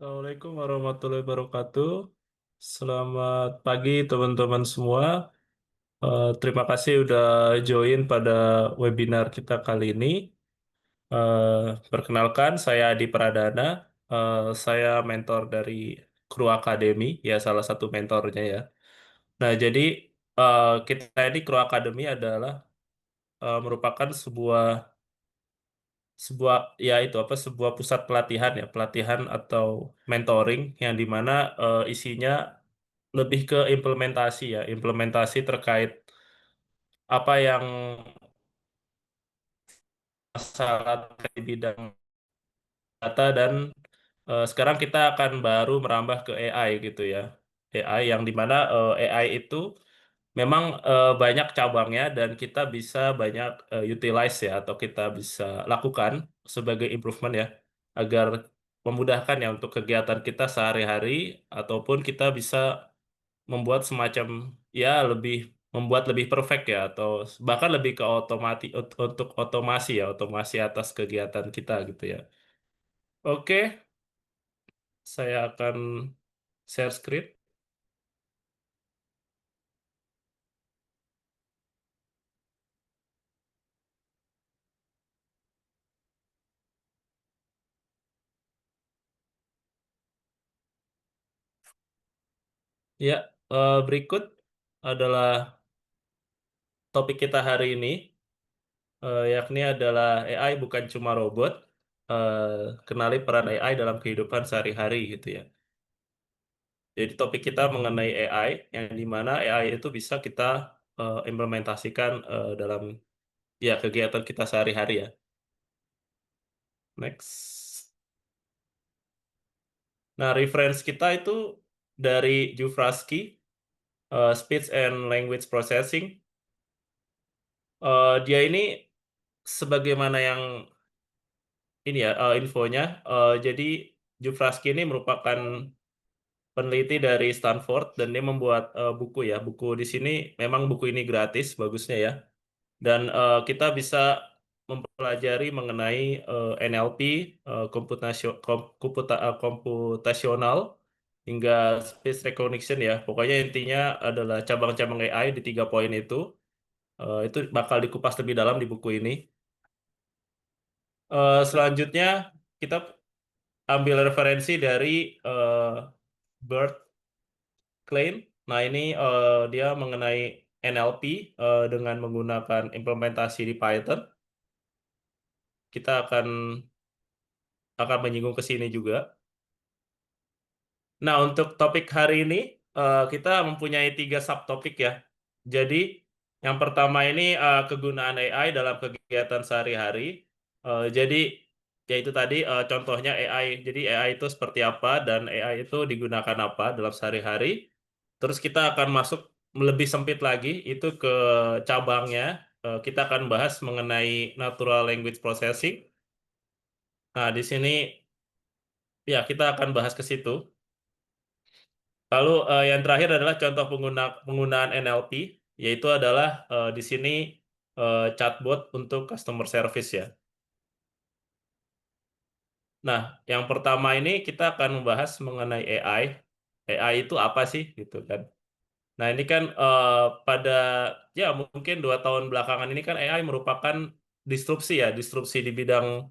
Assalamualaikum warahmatullahi wabarakatuh. Selamat pagi teman-teman semua. Terima kasih udah join pada webinar kita kali ini. Perkenalkan, saya Adi Pradana. Saya mentor dari Kru Academy, ya salah satu mentornya ya. Nah, jadi kita ini Kru Academy adalah merupakan sebuah sebuah ya itu apa sebuah pusat pelatihan ya pelatihan atau mentoring yang dimana isinya lebih ke implementasi ya implementasi terkait apa yang masalah di bidang data dan sekarang kita akan baru merambah ke AI gitu ya AI yang dimana AI itu memang banyak cabangnya dan kita bisa banyak utilize ya atau kita bisa lakukan sebagai improvement ya agar memudahkan ya untuk kegiatan kita sehari-hari ataupun kita bisa membuat semacam ya lebih membuat lebih perfect ya atau bahkan lebih ke untuk otomasi ya otomasi atas kegiatan kita gitu ya. Oke, saya akan share screen. Ya, berikut adalah topik kita hari ini. Yakni adalah AI bukan cuma robot, kenali peran AI dalam kehidupan sehari-hari gitu ya. Jadi topik kita mengenai AI, yang dimana AI itu bisa kita implementasikan dalam ya kegiatan kita sehari-hari ya. Next. Nah, reference kita itu dari Jufraski, Speech and Language Processing. Dia ini sebagaimana yang ini ya infonya, jadi Jufraski ini merupakan peneliti dari Stanford dan dia membuat buku ya. Buku di sini memang buku ini gratis bagusnya ya. Dan kita bisa mempelajari mengenai NLP, komputasional hingga speech recognition ya. Pokoknya intinya adalah cabang-cabang AI di 3 poin itu. Itu bakal dikupas lebih dalam di buku ini. Selanjutnya kita ambil referensi dari Bert Klein. Nah, ini dia mengenai NLP dengan menggunakan implementasi di Python. Kita akan menyinggung ke sini juga. Nah, untuk topik hari ini kita mempunyai 3 subtopik ya. Jadi, yang pertama ini kegunaan AI dalam kegiatan sehari-hari. Jadi, yaitu tadi contohnya AI. Jadi, AI itu seperti apa dan AI itu digunakan apa dalam sehari-hari. Terus kita akan masuk lebih sempit lagi itu ke cabangnya. Kita akan bahas mengenai natural language processing. Nah, di sini ya kita akan bahas ke situ. Lalu yang terakhir adalah contoh penggunaan NLP, yaitu adalah di sini chatbot untuk customer service ya. Nah, yang pertama ini kita akan membahas mengenai AI. AI itu apa sih, gitu kan? Nah, ini kan pada ya mungkin 2 tahun belakangan ini kan AI merupakan disrupsi ya, disrupsi di bidang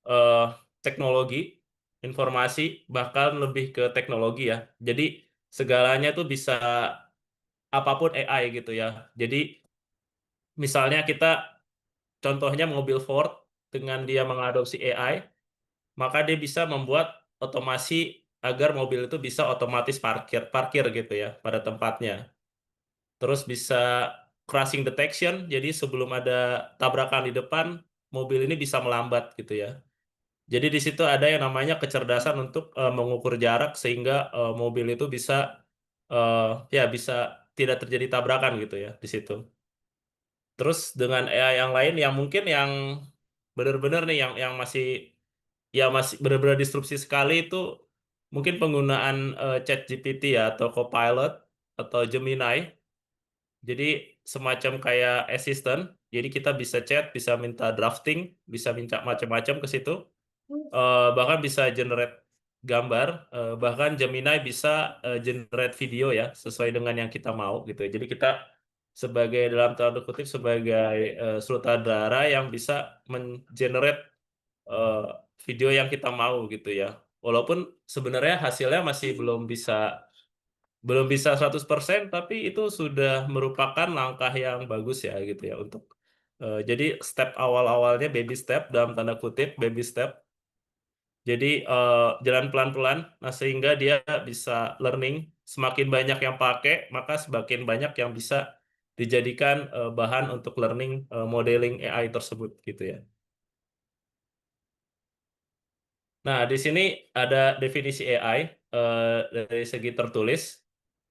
eh, teknologi, informasi, bahkan lebih ke teknologi ya. Jadi segalanya tuh bisa apapun AI gitu ya. Jadi misalnya kita contohnya mobil Ford dengan dia mengadopsi AI, maka dia bisa membuat otomasi agar mobil itu bisa otomatis parkir parkir gitu ya pada tempatnya. Terus bisa crashing detection, jadi sebelum ada tabrakan di depan, mobil ini bisa melambat gitu ya. Jadi di situ ada yang namanya kecerdasan untuk mengukur jarak sehingga mobil itu bisa eh, ya bisa tidak terjadi tabrakan gitu ya di situ. Terus dengan AI yang lain yang mungkin yang benar-benar nih yang masih benar-benar disrupsi sekali itu mungkin penggunaan ChatGPT ya atau Copilot atau Gemini. Jadi semacam kayak assistant. Jadi kita bisa chat, bisa minta drafting, bisa minta macam-macam ke situ. Bahkan bisa generate. gambar, bahkan Gemini bisa generate video ya sesuai dengan yang kita mau gitu ya. Jadi kita sebagai dalam tanda kutip sebagai sutradara yang bisa mengenerate eh, video yang kita mau gitu ya. Walaupun sebenarnya hasilnya masih belum bisa 100%, tapi itu sudah merupakan langkah yang bagus ya gitu ya untuk jadi step awal-awalnya baby step dalam tanda kutip baby step. Jadi jalan pelan-pelan, nah sehingga dia bisa learning. Semakin banyak yang pakai, maka semakin banyak yang bisa dijadikan bahan untuk learning modeling AI tersebut gitu ya. Nah, di sini ada definisi AI dari segi tertulis.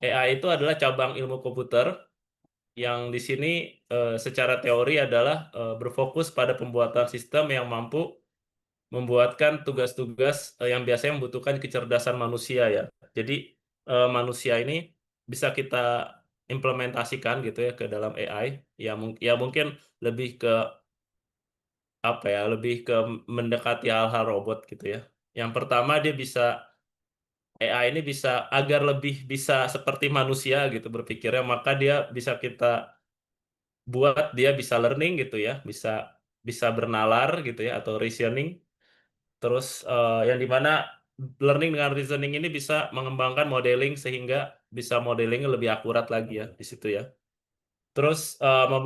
AI itu adalah cabang ilmu komputer yang di sini secara teori adalah berfokus pada pembuatan sistem yang mampu membuatkan tugas-tugas yang biasanya membutuhkan kecerdasan manusia ya. Jadi manusia ini bisa kita implementasikan gitu ya ke dalam AI. Ya mungkin lebih ke apa ya, lebih ke mendekati hal-hal robot gitu ya. Yang pertama dia bisa AI ini bisa agar lebih bisa seperti manusia gitu berpikirnya, maka dia bisa kita buat dia bisa learning gitu ya, bisa bisa bernalar gitu ya atau reasoning. Terus yang dimana learning dengan reasoning ini bisa mengembangkan modeling sehingga bisa modeling lebih akurat lagi ya di situ ya. Terus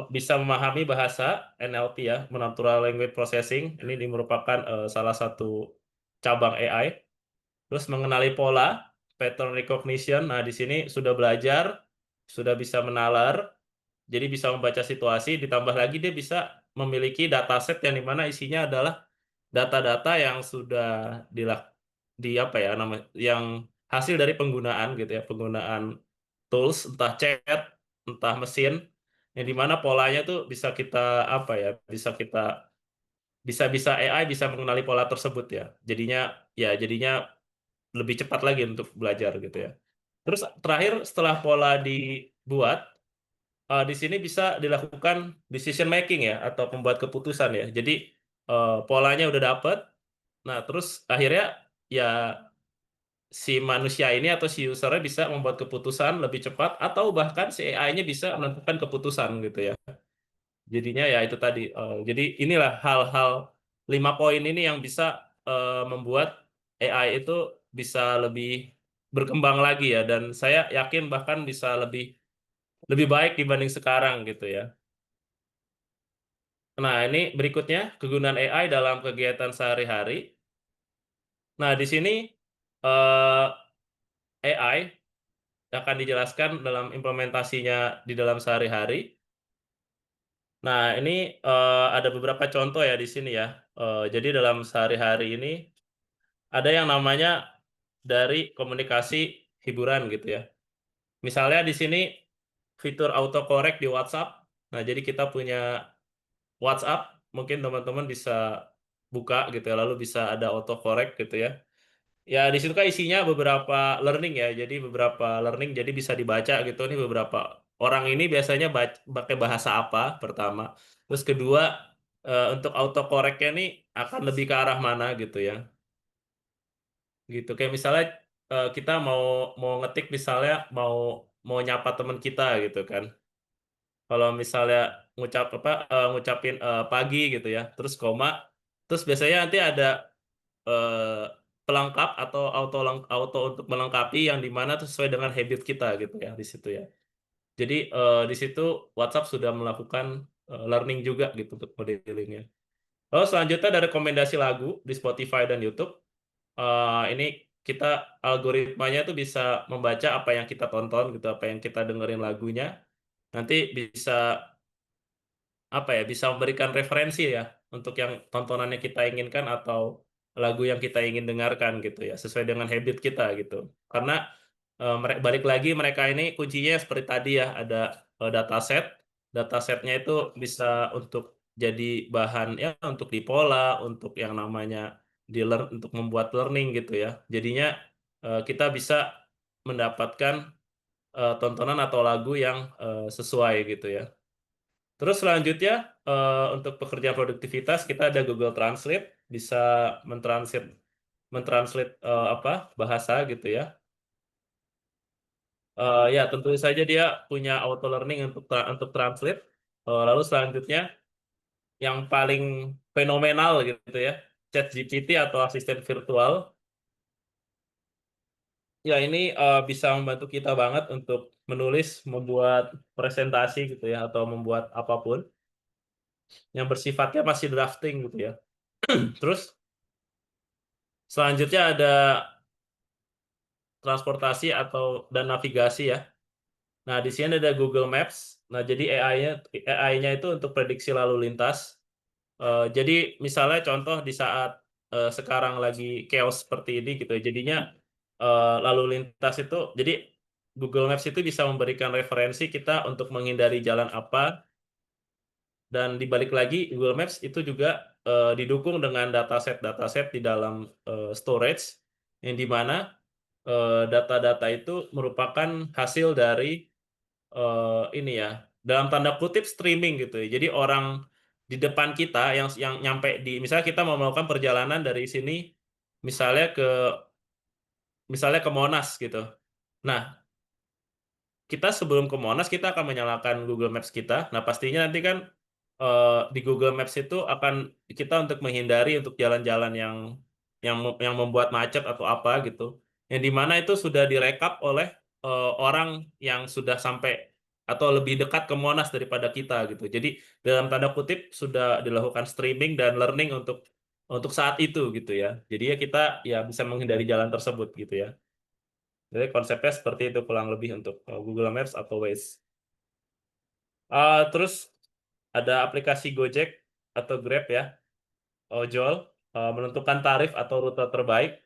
bisa memahami bahasa NLP ya, Natural Language Processing. Ini merupakan salah satu cabang AI. Terus mengenali pola, pattern recognition. Nah, di sini sudah belajar, sudah bisa menalar, jadi bisa membaca situasi. Ditambah lagi dia bisa memiliki dataset yang dimana isinya adalah data-data yang sudah dilak di apa ya nama yang hasil dari penggunaan gitu ya, penggunaan tools entah chat, entah mesin, yang dimana polanya tuh bisa kita apa ya, bisa bisa AI bisa mengenali pola tersebut ya. Jadinya lebih cepat lagi untuk belajar gitu ya. Terus terakhir setelah pola dibuat, di sini bisa dilakukan decision making ya atau pembuat keputusan ya. Jadi polanya udah dapet, nah terus akhirnya ya si manusia ini atau si usernya bisa membuat keputusan lebih cepat atau bahkan si AI-nya bisa menentukan keputusan gitu ya. Jadinya ya itu tadi. Jadi inilah hal-hal 5 poin ini yang bisa membuat AI itu bisa lebih berkembang lagi ya, dan saya yakin bahkan bisa lebih lebih baik dibanding sekarang gitu ya. Nah, ini berikutnya kegunaan AI dalam kegiatan sehari-hari. Nah, di sini AI akan dijelaskan dalam implementasinya di dalam sehari-hari. Nah, ini ada beberapa contoh ya di sini ya. Jadi dalam sehari-hari ini ada yang namanya dari komunikasi hiburan gitu ya. Misalnya di sini fitur autocorrect di WhatsApp. Nah, jadi kita punya WhatsApp, mungkin teman-teman bisa buka gitu ya, lalu bisa ada autocorrect gitu ya. Ya, di situ kan isinya beberapa learning ya. Jadi beberapa learning jadi bisa dibaca gitu nih beberapa orang ini biasanya pakai bahasa apa pertama. Terus kedua untuk autocorrectnya nih akan lebih ke arah mana gitu ya. Gitu. Kayak misalnya kita mau mau ngetik misalnya mau mau nyapa teman kita gitu kan. Kalau misalnya ngucapin pagi gitu ya, terus koma, terus biasanya nanti ada eh, pelengkap atau auto untuk melengkapi yang dimana tuh sesuai dengan habit kita gitu ya di situ ya. Jadi di situ WhatsApp sudah melakukan learning juga gitu untuk modelingnya. Lalu selanjutnya ada rekomendasi lagu di Spotify dan YouTube. Ini kita algoritmanya tuh bisa membaca apa yang kita tonton gitu, apa yang kita dengerin lagunya. Nanti bisa apa ya bisa memberikan referensi ya untuk yang tontonannya kita inginkan atau lagu yang kita ingin dengarkan gitu ya sesuai dengan habit kita gitu karena balik lagi mereka ini kuncinya seperti tadi ya ada datasetnya itu bisa untuk jadi bahan ya untuk dipola untuk yang namanya untuk membuat learning gitu ya jadinya kita bisa mendapatkan tontonan atau lagu yang sesuai gitu ya. Terus selanjutnya untuk pekerjaan produktivitas kita ada Google Translate bisa mentranslate mentranslate apa bahasa gitu ya. Ya tentu saja dia punya auto learning untuk translate. Lalu selanjutnya yang paling fenomenal gitu ya, ChatGPT atau asisten virtual. Ya ini bisa membantu kita banget untuk menulis, membuat presentasi gitu ya, atau membuat apapun yang bersifatnya masih drafting gitu ya. Terus selanjutnya ada transportasi atau dan navigasi ya. Nah, di sini ada Google Maps. Nah, jadi AI-nya itu untuk prediksi lalu lintas. Jadi misalnya contoh di saat sekarang lagi chaos seperti ini gitu ya. Jadinya lalu lintas itu jadi Google Maps itu bisa memberikan referensi kita untuk menghindari jalan apa, dan dibalik lagi Google Maps itu juga didukung dengan dataset-dataset di dalam storage yang dimana data-data itu merupakan hasil dari ini ya, dalam tanda kutip streaming gitu ya. Jadi orang di depan kita yang nyampe di misalnya kita mau melakukan perjalanan dari sini misalnya ke Monas gitu. Nah, kita sebelum ke Monas kita akan menyalakan Google Maps kita. Nah, pastinya nanti kan di Google Maps itu akan kita untuk menghindari untuk jalan-jalan yang membuat macet atau apa gitu. Yang dimana itu sudah direkap oleh orang yang sudah sampai atau lebih dekat ke Monas daripada kita gitu. Jadi dalam tanda kutip sudah dilakukan streaming dan learning untuk saat itu gitu ya. Jadi ya kita ya bisa menghindari jalan tersebut gitu ya. Jadi konsepnya seperti itu kurang lebih untuk Google Maps atau Waze. Terus ada aplikasi Gojek atau Grab ya, ojol, menentukan tarif atau rute terbaik.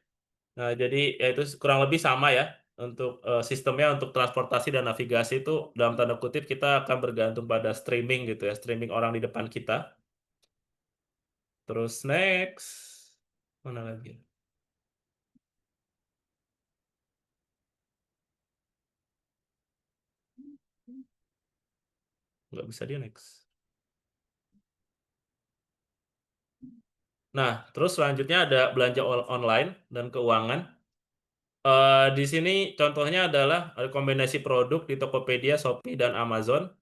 Nah, jadi ya itu kurang lebih sama ya untuk sistemnya untuk transportasi dan navigasi itu dalam tanda kutip kita akan bergantung pada streaming gitu ya, streaming orang di depan kita. Terus next, mana lagi? Nggak bisa dia next. Nah, terus selanjutnya ada belanja online dan keuangan. Di sini contohnya adalah ada kombinasi produk di Tokopedia, Shopee, dan Amazon.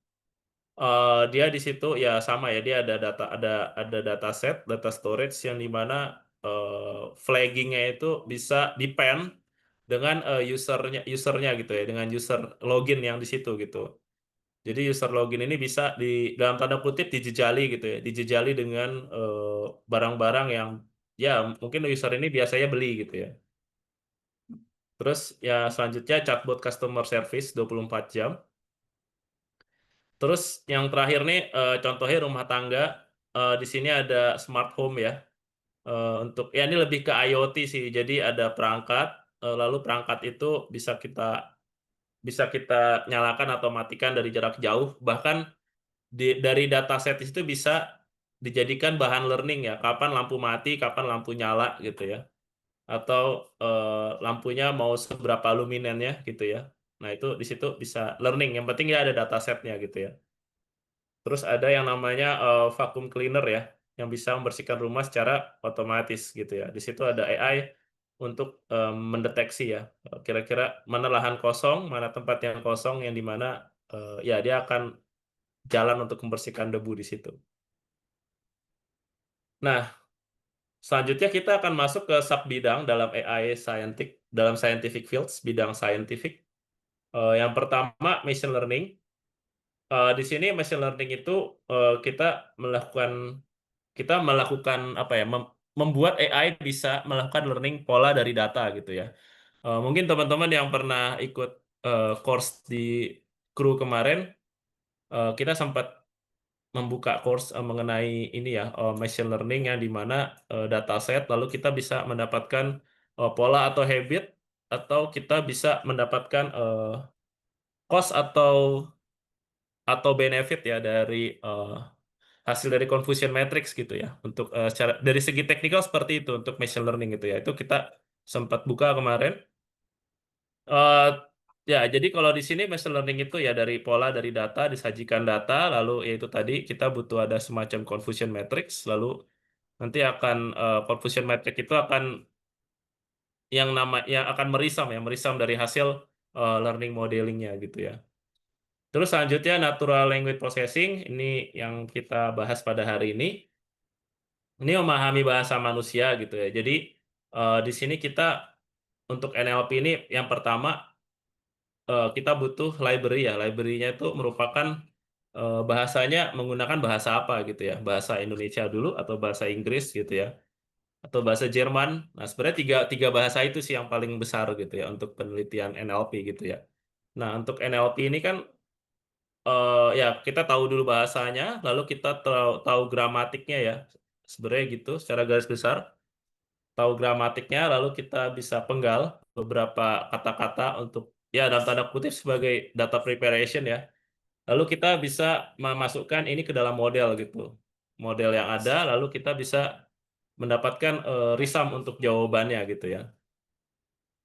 Dia di situ ya sama ya, dia ada dataset, data storage yang dimana flaggingnya itu bisa depend dengan usernya gitu ya, dengan user login yang di situ gitu. Jadi user login ini bisa di dalam tanda kutip dijejali gitu ya, dijejali dengan barang-barang yang ya mungkin user ini biasanya beli gitu ya. Terus ya selanjutnya chatbot customer service 24 jam. Terus yang terakhir nih contohnya rumah tangga. Di sini ada smart home ya. Untuk ya ini lebih ke IoT sih. Jadi ada perangkat, lalu perangkat itu bisa kita nyalakan atau matikan dari jarak jauh. Bahkan dari dataset itu bisa dijadikan bahan learning ya. Kapan lampu mati, kapan lampu nyala gitu ya. Atau lampunya mau seberapa luminennya gitu ya. Nah, itu di situ bisa learning. Yang penting ya ada datasetnya gitu ya. Terus ada yang namanya vacuum cleaner ya, yang bisa membersihkan rumah secara otomatis gitu ya. Di situ ada AI untuk mendeteksi ya, kira-kira mana lahan kosong, mana tempat yang kosong yang dimana ya dia akan jalan untuk membersihkan debu di situ. Nah, selanjutnya kita akan masuk ke sub bidang dalam AI dalam scientific fields, bidang scientific. Yang pertama machine learning. Di sini machine learning itu kita melakukan apa ya, membuat AI bisa melakukan learning pola dari data gitu ya. Mungkin teman-teman yang pernah ikut course di kru kemarin, kita sempat membuka course mengenai ini ya, machine learning yang di mana dataset lalu kita bisa mendapatkan pola atau habit, atau kita bisa mendapatkan cost atau benefit ya dari hasil dari confusion matrix gitu ya, untuk secara dari segi teknikal seperti itu untuk machine learning gitu ya, itu kita sempat buka kemarin. Eh, ya jadi kalau di sini machine learning itu ya dari pola dari data, disajikan data, lalu yaitu tadi kita butuh ada semacam confusion matrix, lalu nanti akan confusion matrix itu akan yang akan merisam dari hasil learning modelingnya gitu ya. Terus selanjutnya natural language processing, ini yang kita bahas pada hari ini. Ini memahami bahasa manusia gitu ya. Jadi di sini kita untuk NLP ini yang pertama kita butuh library ya. Library-nya itu merupakan bahasanya menggunakan bahasa apa gitu ya. Bahasa Indonesia dulu atau bahasa Inggris gitu ya. Atau bahasa Jerman. Nah, sebenarnya tiga bahasa itu sih yang paling besar gitu ya untuk penelitian NLP gitu ya. Nah, untuk NLP ini kan ya kita tahu dulu bahasanya, lalu kita tahu gramatiknya ya. Sebenarnya gitu secara garis besar. Tahu gramatiknya, lalu kita bisa penggal beberapa kata-kata untuk ya dalam tanda kutip sebagai data preparation ya. Lalu kita bisa memasukkan ini ke dalam model gitu. Model yang ada, lalu kita bisa mendapatkan resum untuk jawabannya gitu ya.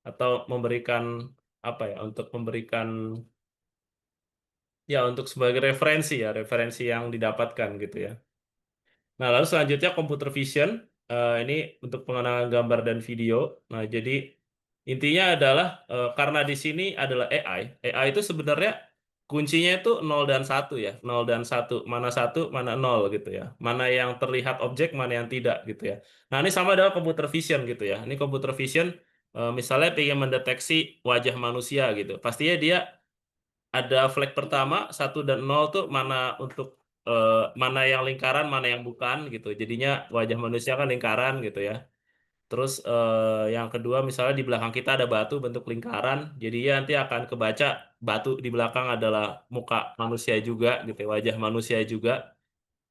Atau memberikan apa ya, untuk memberikan ya untuk sebagai referensi ya, referensi yang didapatkan gitu ya. Nah, lalu selanjutnya computer vision. Ini untuk pengenangan gambar dan video. Nah, jadi intinya adalah karena di sini adalah AI. AI itu sebenarnya kuncinya itu nol dan satu ya. Nol dan satu, mana nol gitu ya. Mana yang terlihat objek, mana yang tidak gitu ya. Nah, ini sama dengan computer vision gitu ya. Ini computer vision misalnya ingin mendeteksi wajah manusia gitu. Pastinya dia ada flag pertama 1 dan 0 tuh mana untuk mana yang lingkaran mana yang bukan gitu jadinya wajah manusia kan lingkaran gitu ya terus yang kedua misalnya di belakang kita ada batu bentuk lingkaran jadi ya nanti akan kebaca batu di belakang adalah muka manusia juga gitu ya, wajah manusia juga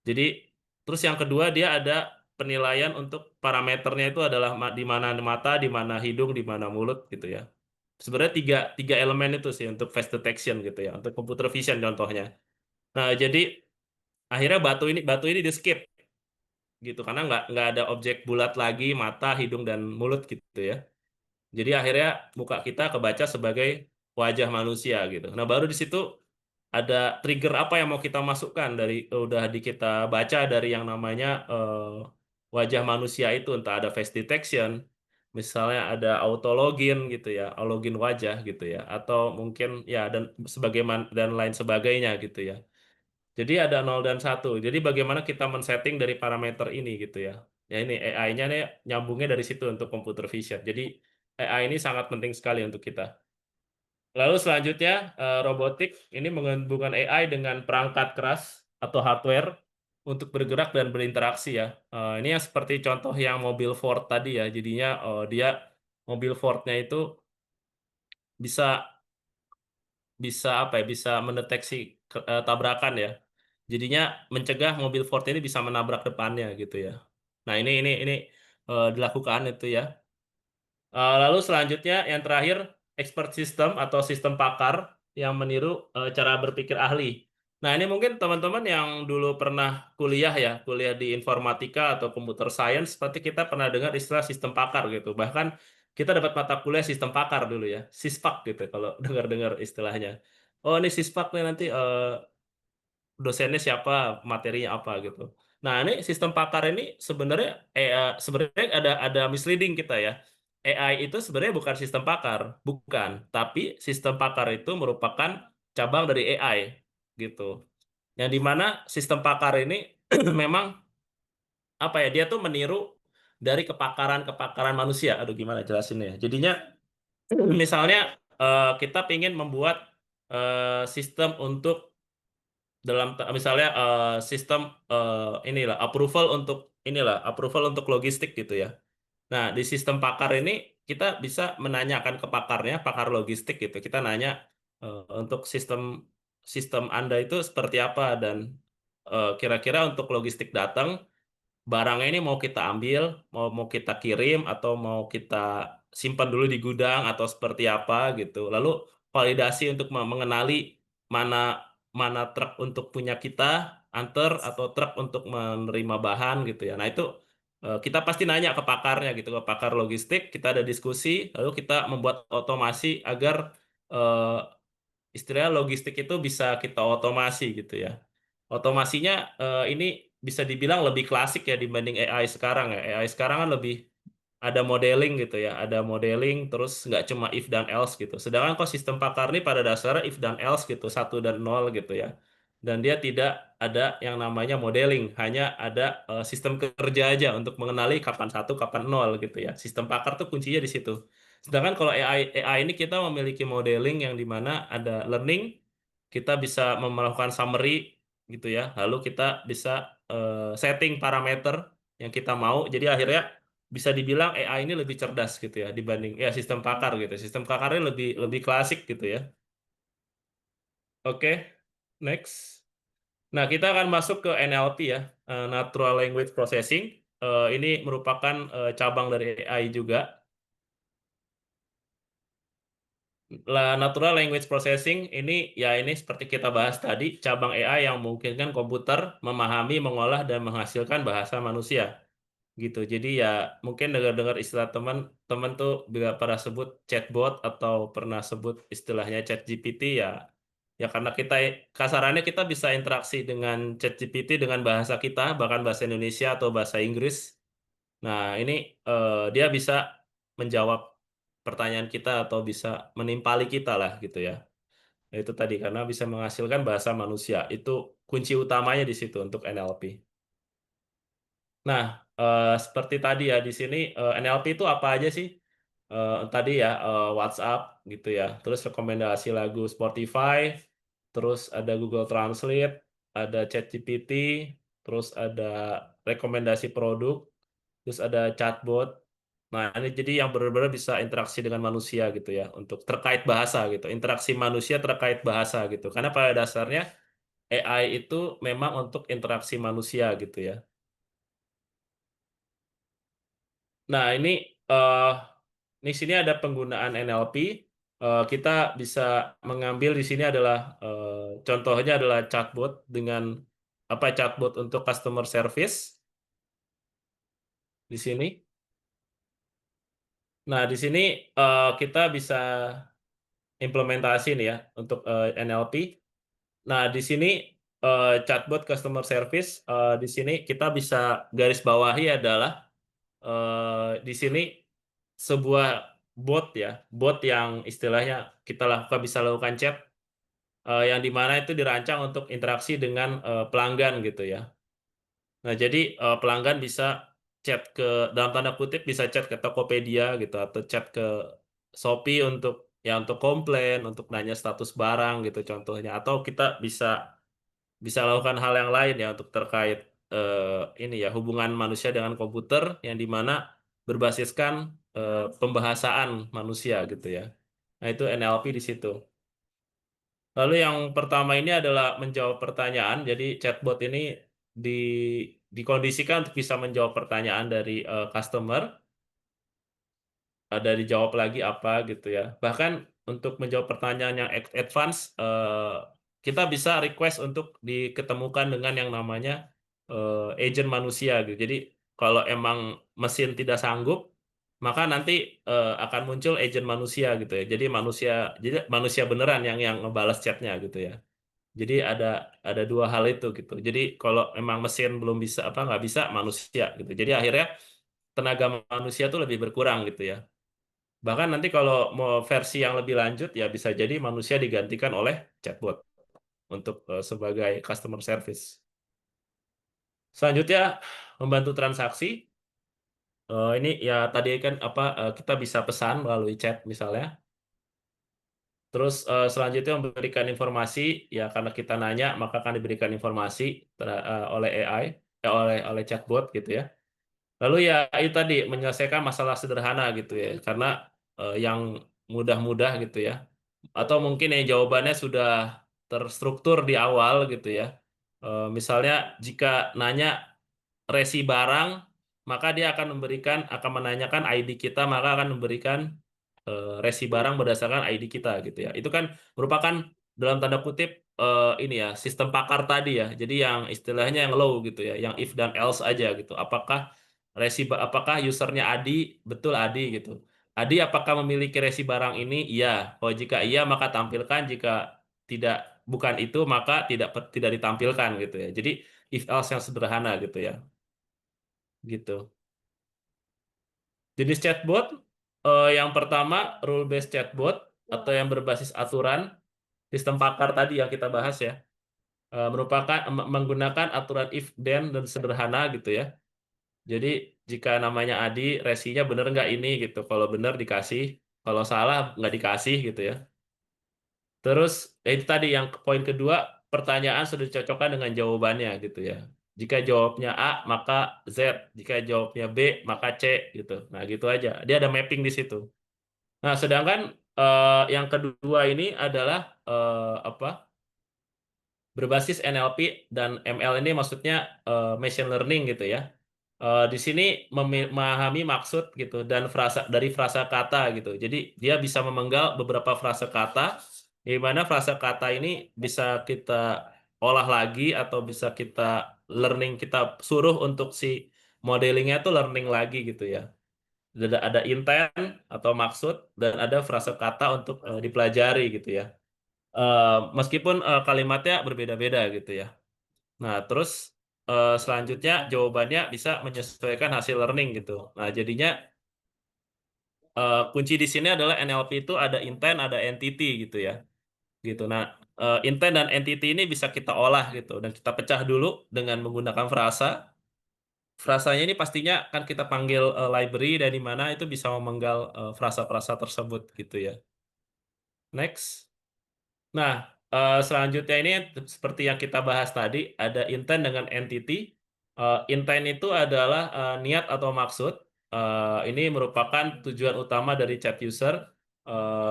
jadi terus yang kedua dia ada penilaian untuk parameternya itu adalah di mana mata di mana hidung di mana mulut gitu ya. Sebenarnya tiga, tiga elemen itu sih untuk face detection gitu ya, untuk computer vision contohnya. Nah, jadi akhirnya batu ini di skip gitu karena nggak ada objek bulat lagi mata, hidung dan mulut gitu ya. Jadi akhirnya muka kita kebaca sebagai wajah manusia gitu. Nah, baru di situ ada trigger apa yang mau kita masukkan dari udah di kita baca dari yang namanya wajah manusia itu entah ada face detection, misalnya ada auto login gitu ya, login wajah gitu ya, atau mungkin ya dan sebagaimana dan lain sebagainya gitu ya. Jadi ada nol dan satu. Jadi bagaimana kita men-setting dari parameter ini gitu ya. Ya ini AI-nya nih nyambungnya dari situ untuk computer vision. Jadi AI ini sangat penting sekali untuk kita. Lalu selanjutnya robotik ini menggabungkan AI dengan perangkat keras atau hardware untuk bergerak dan berinteraksi ya. Ini yang seperti contoh yang mobil Ford tadi ya. Jadinya dia mobil Fordnya itu bisa bisa apa ya? Bisa mendeteksi tabrakan ya. Jadinya mencegah mobil Ford ini bisa menabrak depannya gitu ya. Nah ini dilakukan itu ya. Lalu selanjutnya yang terakhir expert system atau sistem pakar yang meniru cara berpikir ahli. Nah ini mungkin teman-teman yang dulu pernah kuliah ya, kuliah di informatika atau computer science, pasti kita pernah dengar istilah sistem pakar gitu. Bahkan kita dapat mata kuliah sistem pakar dulu ya, sispak gitu kalau dengar-dengar istilahnya. Oh ini sispak nih nanti dosennya siapa, materinya apa gitu. Nah, ini sistem pakar ini sebenarnya ada misleading kita ya. AI itu sebenarnya bukan sistem pakar, bukan. Tapi sistem pakar itu merupakan cabang dari AI gitu. Yang dimana sistem pakar ini memang apa ya? Dia tuh meniru dari kepakaran-kepakaran manusia. Aduh, gimana jelasinnya? Jadinya misalnya kita ingin membuat sistem untuk misalnya sistem approval untuk logistik gitu ya. Nah, di sistem pakar ini kita bisa menanyakan ke pakarnya, pakar logistik gitu. Kita nanya untuk sistem sistem Anda itu seperti apa dan kira-kira untuk logistik datang barangnya ini mau kita ambil, mau kita kirim atau mau kita simpan dulu di gudang atau seperti apa gitu. Lalu validasi untuk mengenali mana mana truk untuk punya kita antar atau truk untuk menerima bahan gitu ya. Nah, itu kita pasti nanya ke pakarnya gitu, ke pakar logistik, kita ada diskusi, lalu kita membuat otomasi agar eh, istilahnya logistik itu bisa kita otomasi gitu ya. Otomasinya ini bisa dibilang lebih klasik ya dibanding AI sekarang ya. AI sekarang kan lebih ada modeling gitu ya, ada modeling terus nggak cuma if dan else gitu. Sedangkan kok sistem pakar ini pada dasarnya if dan else gitu, satu dan nol gitu ya. Dan dia tidak ada yang namanya modeling, hanya ada sistem kerja aja untuk mengenali kapan satu, kapan nol gitu ya. Sistem pakar tuh kuncinya di situ. Sedangkan kalau AI ini kita memiliki modeling yang dimana ada learning, kita bisa melakukan summary gitu ya. Lalu kita bisa setting parameter yang kita mau. Jadi akhirnya bisa dibilang AI ini lebih cerdas gitu ya dibanding ya sistem pakar gitu. Sistem pakarnya lebih lebih klasik gitu ya. Oke, next. Nah, kita akan masuk ke NLP ya, Natural Language Processing. Ini merupakan cabang dari AI juga. Natural Language Processing ini ya ini seperti kita bahas tadi, cabang AI yang memungkinkan komputer memahami, mengolah dan menghasilkan bahasa manusia. Gitu. Jadi ya mungkin dengar-dengar istilah teman-teman tuh bila pernah sebut chatbot atau pernah sebut istilahnya ChatGPT ya ya karena kita kasarannya kita bisa interaksi dengan ChatGPT dengan bahasa kita bahkan bahasa Indonesia atau bahasa Inggris. Nah, ini dia bisa menjawab pertanyaan kita atau bisa menimpali kita lah gitu ya. Itu tadi karena bisa menghasilkan bahasa manusia. Itu kunci utamanya di situ untuk NLP. Nah, seperti tadi ya di sini NLP itu apa aja sih? Tadi ya WhatsApp gitu ya, terus rekomendasi lagu Spotify, terus ada Google Translate, ada ChatGPT, terus ada rekomendasi produk, terus ada chatbot. Nah, ini jadi yang benar-benar bisa interaksi dengan manusia gitu ya, untuk terkait bahasa gitu, interaksi manusia terkait bahasa gitu. Karena pada dasarnya AI itu memang untuk interaksi manusia gitu ya. Nah, ini eh di sini ada penggunaan NLP. Kita bisa mengambil di sini adalah contohnya adalah chatbot dengan apa chatbot untuk customer service di sini. Nah, di sini kita bisa implementasi nih ya untuk NLP. Nah, di sini chatbot customer service di sini kita bisa garis bawahi adalah di sini sebuah bot yang istilahnya kita lakukan bisa lakukan chat yang dimana itu dirancang untuk interaksi dengan pelanggan gitu ya. Nah, jadi pelanggan bisa chat ke dalam tanda kutip bisa chat ke Tokopedia gitu atau chat ke Shopee untuk ya untuk komplain, untuk nanya status barang gitu contohnya atau kita bisa bisa lakukan hal yang lain ya untuk terkait ini ya hubungan manusia dengan komputer yang dimana berbasiskan pembahasaan manusia gitu ya. Nah itu NLP di situ. Lalu yang pertama ini adalah menjawab pertanyaan. Jadi chatbot ini di dikondisikan untuk bisa menjawab pertanyaan dari customer ada dijawab lagi apa gitu ya. Bahkan untuk menjawab pertanyaan yang advance, kita bisa request untuk diketemukan dengan yang namanya agent manusia gitu. Jadi kalau emang mesin tidak sanggup, maka nanti akan muncul agent manusia gitu ya. Jadi manusia beneran yang ngebalas chatnya gitu ya. Jadi ada dua hal itu gitu. Jadi kalau emang mesin belum bisa apa nggak bisa manusia gitu. Jadi akhirnya tenaga manusia tuh lebih berkurang gitu ya. Bahkan nanti kalau mau versi yang lebih lanjut ya bisa jadi manusia digantikan oleh chatbot untuk sebagai customer service. Selanjutnya membantu transaksi. Ini ya tadi kan apa kita bisa pesan melalui chat misalnya. Terus selanjutnya memberikan informasi ya karena kita nanya maka akan diberikan informasi oleh AI oleh chatbot gitu ya. Lalu ya itu tadi menyelesaikan masalah sederhana gitu ya karena yang mudah-mudah gitu ya. Atau mungkin yang jawabannya sudah terstruktur di awal gitu ya. Misalnya jika nanya resi barang, maka dia akan menanyakan ID kita, maka akan memberikan resi barang berdasarkan ID kita gitu ya. Itu kan merupakan dalam tanda kutip ini ya sistem pakar tadi ya. Jadi yang istilahnya yang low gitu ya, yang if dan else aja gitu. Apakah usernya Adi betul Adi gitu. Adi apakah memiliki resi barang ini? Iya. Oh jika iya maka tampilkan. Jika tidak bukan itu maka tidak ditampilkan gitu ya. Jadi if else yang sederhana gitu ya. Gitu. Jenis chatbot yang pertama rule based chatbot atau yang berbasis aturan, sistem pakar tadi yang kita bahas ya. Merupakan menggunakan aturan if then dan sederhana gitu ya. Jadi jika namanya Adi, resinya bener nggak ini gitu. Kalau bener dikasih, kalau salah nggak dikasih gitu ya. Terus itu tadi yang poin kedua, pertanyaan sudah dicocokkan dengan jawabannya gitu ya. Jika jawabnya A, maka Z. Jika jawabnya B, maka C gitu. Nah gitu aja. Dia ada mapping di situ. Nah sedangkan yang kedua ini adalah apa? Berbasis NLP dan ML ini maksudnya machine learning gitu ya. Di sini memahami maksud gitu dan dari frasa kata gitu. Jadi dia bisa memenggal beberapa frasa kata, di mana frasa kata ini bisa kita olah lagi atau bisa kita learning, kita suruh untuk si modelingnya itu learning lagi gitu ya. Ada intent atau maksud dan ada frasa kata untuk dipelajari gitu ya. Meskipun kalimatnya berbeda-beda gitu ya. Nah, terus selanjutnya jawabannya bisa menyesuaikan hasil learning gitu. Nah, jadinya kunci di sini adalah NLP itu ada intent, ada entity gitu ya. Gitu. Nah, intent dan entity ini bisa kita olah gitu dan kita pecah dulu dengan menggunakan frasa. Frasanya ini pastinya kan kita panggil library dari mana itu bisa memenggal frasa-frasa tersebut gitu ya. Next. Nah, selanjutnya ini seperti yang kita bahas tadi, ada intent dengan entity. Intent itu adalah niat atau maksud. Ini merupakan tujuan utama dari chat user.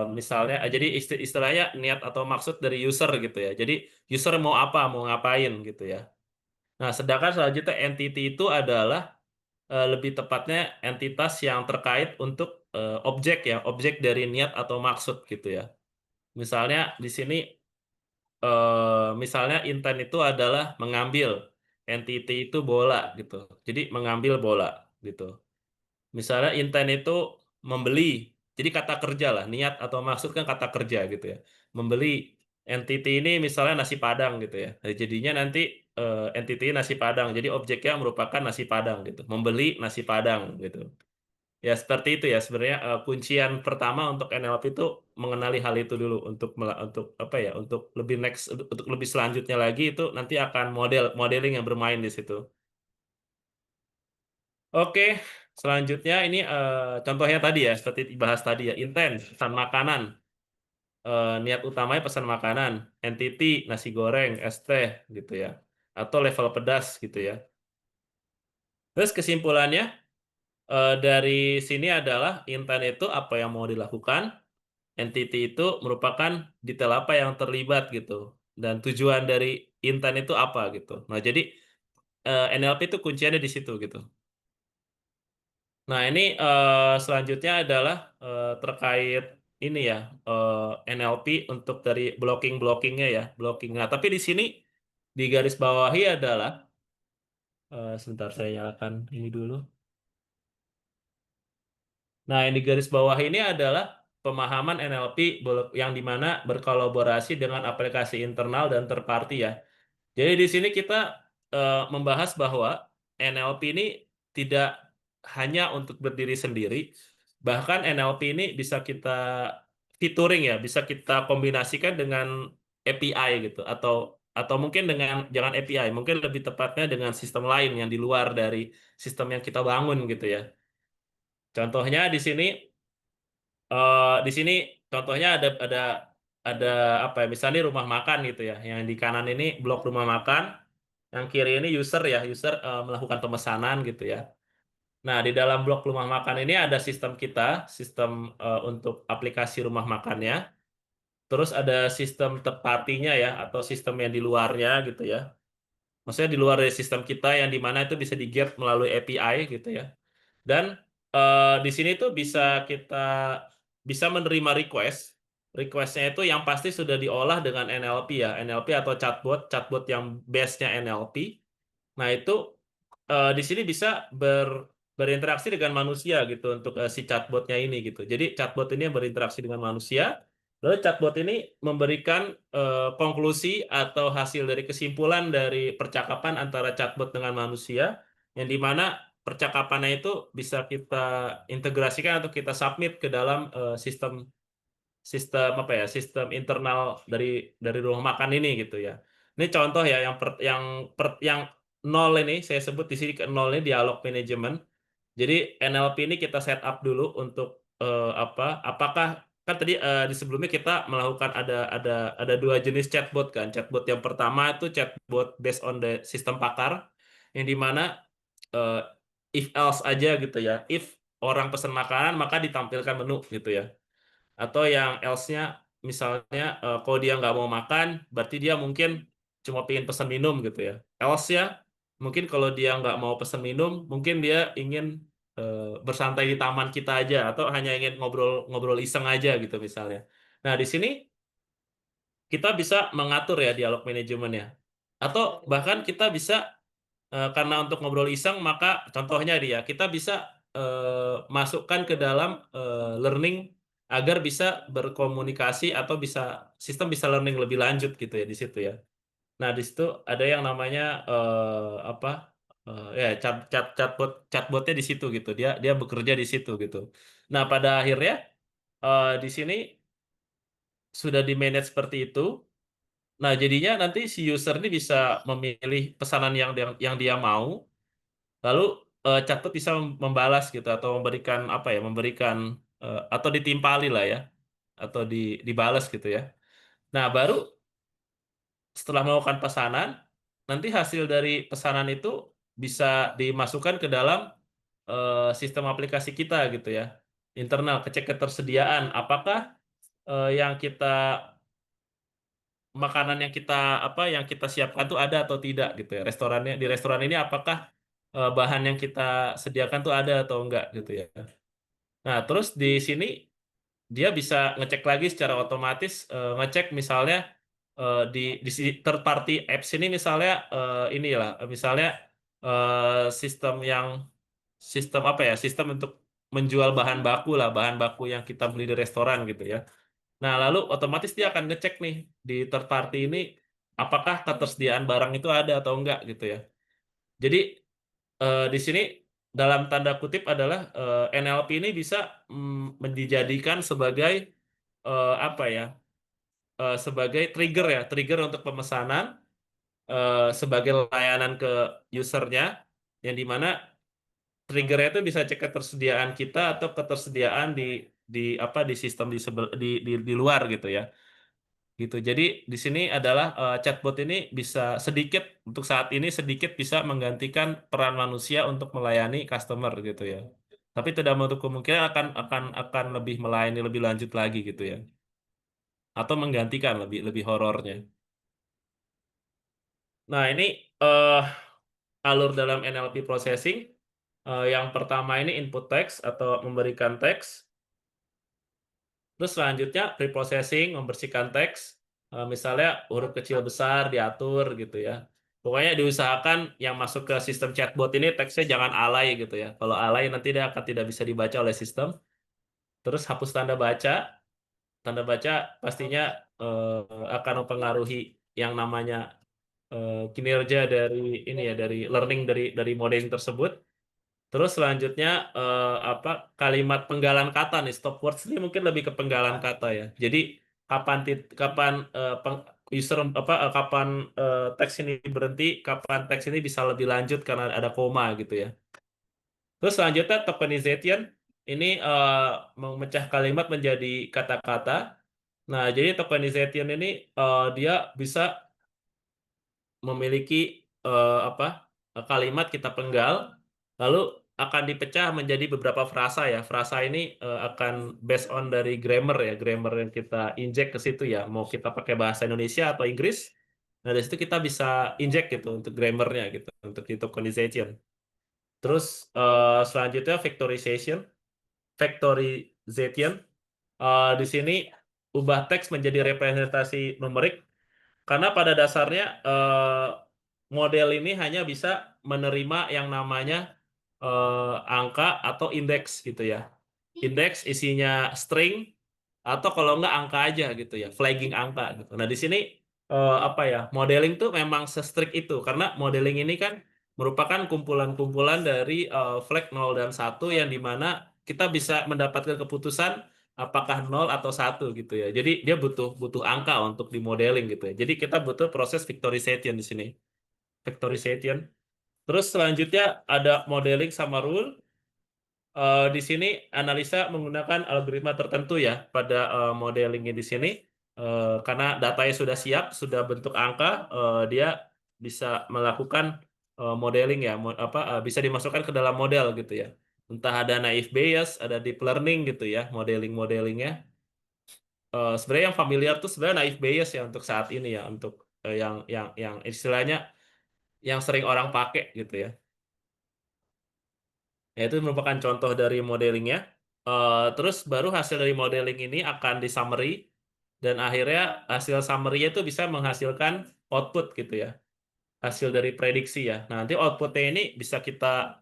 Misalnya, jadi istilahnya niat atau maksud dari user gitu ya. Jadi user mau apa, mau ngapain gitu ya. Nah, sedangkan selanjutnya entity itu adalah lebih tepatnya entitas yang terkait untuk objek ya, objek dari niat atau maksud gitu ya. Misalnya di sini misalnya intent itu adalah mengambil, entity itu bola gitu. Jadi mengambil bola gitu. Misalnya intent itu membeli. Jadi kata kerja lah, niat atau maksud kan kata kerja gitu ya. Membeli entity ini misalnya nasi Padang gitu ya. Nah, jadinya nanti entity nasi Padang. Jadi objeknya merupakan nasi Padang gitu. Membeli nasi Padang gitu. Ya seperti itu ya sebenarnya kuncian pertama untuk NLP itu mengenali hal itu dulu untuk apa ya untuk lebih next untuk lebih selanjutnya lagi itu nanti akan modeling yang bermain di situ. Oke, selanjutnya ini contohnya tadi ya seperti dibahas tadi ya intent pesan makanan. Niat utamanya pesan makanan, entity nasi goreng, es teh gitu ya. Atau level pedas gitu ya. Terus kesimpulannya dari sini adalah intent itu apa yang mau dilakukan. Entity itu merupakan detail apa yang terlibat gitu dan tujuan dari intent itu apa gitu. Nah, jadi NLP itu kunciannya di situ gitu. Nah, ini selanjutnya adalah terkait ini ya NLP untuk dari blocking-blockingnya ya, blocking. Nah, tapi di sini di garis bawahi adalah sebentar saya nyalakan ini dulu. Nah, yang di garis bawah ini adalah pemahaman NLP yang dimana berkolaborasi dengan aplikasi internal dan third party ya. Jadi di sini kita membahas bahwa NLP ini tidak hanya untuk berdiri sendiri, bahkan NLP ini bisa kita featuring ya, bisa kita kombinasikan dengan API gitu atau mungkin dengan jangan API, mungkin lebih tepatnya dengan sistem lain yang di luar dari sistem yang kita bangun gitu ya. Contohnya di sini contohnya ada apa ya misalnya rumah makan gitu ya yang di kanan ini blok rumah makan yang kiri ini user ya user melakukan pemesanan gitu ya. Nah di dalam blok rumah makan ini ada sistem kita sistem untuk aplikasi rumah makannya terus ada sistem third party-nya ya atau sistem yang di luarnya gitu ya maksudnya di luar dari sistem kita yang di mana itu bisa di-get melalui API gitu ya. Dan di sini tuh kita bisa menerima request. Requestnya itu yang pasti sudah diolah dengan NLP ya, NLP atau chatbot yang base-nya NLP. Nah itu di sini bisa berinteraksi dengan manusia gitu untuk si chatbotnya ini gitu. Jadi chatbot ini yang berinteraksi dengan manusia, lalu chatbot ini memberikan konklusi atau hasil dari kesimpulan dari percakapan antara chatbot dengan manusia, yang dimana percakapannya itu bisa kita integrasikan atau kita submit ke dalam sistem sistem apa ya, sistem internal dari rumah makan ini gitu ya. Ini contoh ya yang nol ini saya sebut di sini, ke nol ini dialog management. Jadi NLP ini kita set up dulu untuk apakah kan tadi di sebelumnya kita melakukan ada dua jenis chatbot kan. Chatbot yang pertama itu chatbot based on the sistem pakar, yang dimana eh, if else aja gitu ya. If orang pesan makanan maka ditampilkan menu gitu ya. Atau yang else-nya misalnya kalau dia nggak mau makan berarti dia mungkin cuma pengen pesan minum gitu ya. Else ya mungkin kalau dia nggak mau pesan minum mungkin dia ingin bersantai di taman kita aja atau hanya ingin ngobrol-ngobrol iseng aja gitu misalnya. Nah, di sini kita bisa mengatur ya dialog manajemennya. Atau bahkan kita bisa karena untuk ngobrol iseng maka contohnya dia kita bisa masukkan ke dalam learning agar bisa berkomunikasi atau sistem bisa learning lebih lanjut gitu ya di situ ya. Nah, di situ ada yang namanya apa ya chatbotnya di situ gitu. Dia dia bekerja di situ gitu. Nah, pada akhirnya di sini sudah di manage seperti itu. Nah, jadinya nanti si user ini bisa memilih pesanan yang dia mau. Lalu chatbot bisa membalas gitu atau memberikan apa ya, memberikan atau ditimpali lah ya, atau dibalas gitu ya. Nah, baru setelah melakukan pesanan, nanti hasil dari pesanan itu bisa dimasukkan ke dalam sistem aplikasi kita gitu ya, internal, cek ketersediaan. Apakah yang kita makanan yang kita siapkan tuh ada atau tidak gitu ya. Di restoran ini apakah bahan yang kita sediakan tuh ada atau enggak gitu ya. Nah, terus di sini dia bisa ngecek lagi secara otomatis, ngecek misalnya third party apps ini misalnya inilah misalnya sistem sistem apa ya, sistem untuk menjual bahan baku lah, bahan baku yang kita beli di restoran gitu ya. Nah, lalu otomatis dia akan ngecek nih di third party ini apakah ketersediaan barang itu ada atau enggak gitu ya. Jadi di sini dalam tanda kutip adalah NLP ini bisa dijadikan sebagai apa ya? Sebagai trigger ya, trigger untuk pemesanan sebagai layanan ke usernya, yang dimana triggernya itu bisa cek ketersediaan kita atau ketersediaan di apa di sistem di luar gitu ya. Gitu. Jadi di sini adalah chatbot ini bisa sedikit untuk saat ini sedikit bisa menggantikan peran manusia untuk melayani customer gitu ya. Tapi tidak menutup kemungkinan akan lebih melayani lebih lanjut lagi gitu ya. Atau menggantikan lebih lebih horornya. Nah, ini eh alur dalam NLP processing. Yang pertama ini input text atau memberikan teks. Terus selanjutnya preprocessing, membersihkan teks. Misalnya huruf kecil besar diatur gitu ya. Pokoknya diusahakan yang masuk ke sistem chatbot ini teksnya jangan alay gitu ya. Kalau alay nanti dia akan tidak bisa dibaca oleh sistem. Terus hapus tanda baca. Tanda baca pastinya akan mempengaruhi yang namanya kinerja dari ini ya, dari learning dari modeling tersebut. Terus selanjutnya apa kalimat penggalan kata nih, stop words ini mungkin lebih ke penggalan kata ya. Jadi kapan user kapan teks ini berhenti, kapan teks ini bisa lebih lanjut karena ada koma gitu ya. Terus selanjutnya tokenization ini memecah kalimat menjadi kata-kata. Nah, jadi tokenization ini dia bisa memiliki apa kalimat kita penggal, lalu akan dipecah menjadi beberapa frasa ya. Frasa ini akan based on dari grammar ya, grammar yang kita inject ke situ ya. Mau kita pakai bahasa Indonesia atau Inggris, nah dari situ kita bisa inject gitu untuk grammarnya gitu, untuk di tokenization. Terus selanjutnya vectorization. Vectorization di sini ubah teks menjadi representasi numerik karena pada dasarnya model ini hanya bisa menerima yang namanya angka atau indeks gitu ya. Indeks isinya string atau kalau enggak angka aja gitu ya, flagging angka gitu. Nah, di sini apa ya? Modeling tuh memang se-strict itu karena modeling ini kan merupakan kumpulan-kumpulan dari flag 0 dan 1 yang dimana kita bisa mendapatkan keputusan apakah 0 atau 1 gitu ya. Jadi dia butuh butuh angka untuk di modeling gitu ya. Jadi kita butuh proses factorization di sini. Factorization. Terus selanjutnya ada modeling sama rule. Di sini analisa menggunakan algoritma tertentu ya pada modelingnya di sini. Karena datanya sudah siap, sudah bentuk angka, dia bisa melakukan modeling ya, bisa dimasukkan ke dalam model gitu ya. Entah ada naive Bayes, ada deep learning gitu ya, modelingnya. Sebenarnya yang familiar tuh sebenarnya naive Bayes ya untuk saat ini ya, untuk yang istilahnya yang sering orang pakai gitu ya. Ya, itu merupakan contoh dari modelingnya. Terus baru hasil dari modeling ini akan di summary dan akhirnya hasil summary-nya itu bisa menghasilkan output gitu ya. Hasil dari prediksi ya. Nah, nanti outputnya ini bisa kita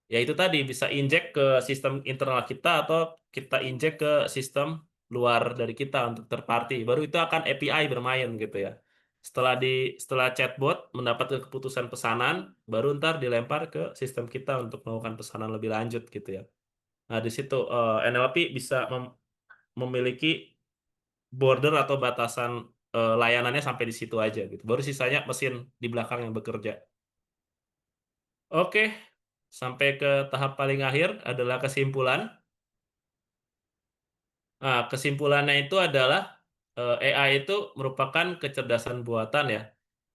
ya itu tadi bisa injek ke sistem internal kita atau kita injek ke sistem luar dari kita untuk third party. Baru itu akan API bermain gitu ya. Setelah chatbot mendapatkan keputusan pesanan, baru ntar dilempar ke sistem kita untuk melakukan pesanan lebih lanjut gitu ya. Nah, di situ NLP bisa memiliki border atau batasan layanannya sampai di situ aja gitu. Baru sisanya mesin di belakang yang bekerja. Oke, sampai ke tahap paling akhir adalah kesimpulan. Nah, kesimpulannya itu adalah AI itu merupakan kecerdasan buatan ya,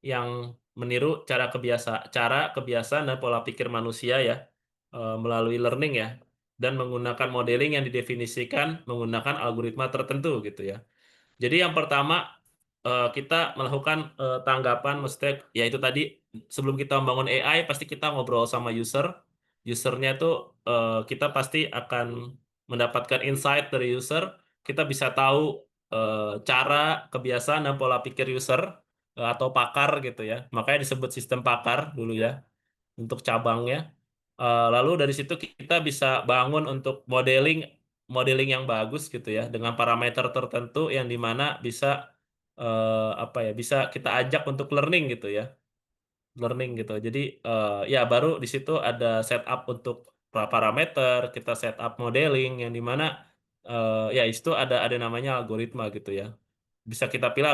yang meniru cara kebiasaan dan pola pikir manusia ya, melalui learning ya, dan menggunakan modeling yang didefinisikan menggunakan algoritma tertentu gitu ya. Jadi yang pertama kita melakukan tanggapan, maksudnya ya itu tadi sebelum kita membangun AI pasti kita ngobrol sama user. Usernya tuh kita pasti akan mendapatkan insight dari user. Kita bisa tahu cara, kebiasaan dan pola pikir user atau pakar gitu ya. Makanya disebut sistem pakar dulu ya untuk cabangnya. Lalu dari situ kita bisa bangun untuk modeling modeling yang bagus gitu ya dengan parameter tertentu yang dimana bisa apa ya bisa kita ajak untuk learning gitu ya learning gitu. Jadi ya baru di situ ada setup untuk parameter, kita setup modeling yang dimana ya itu ada namanya algoritma gitu ya. Bisa kita pilih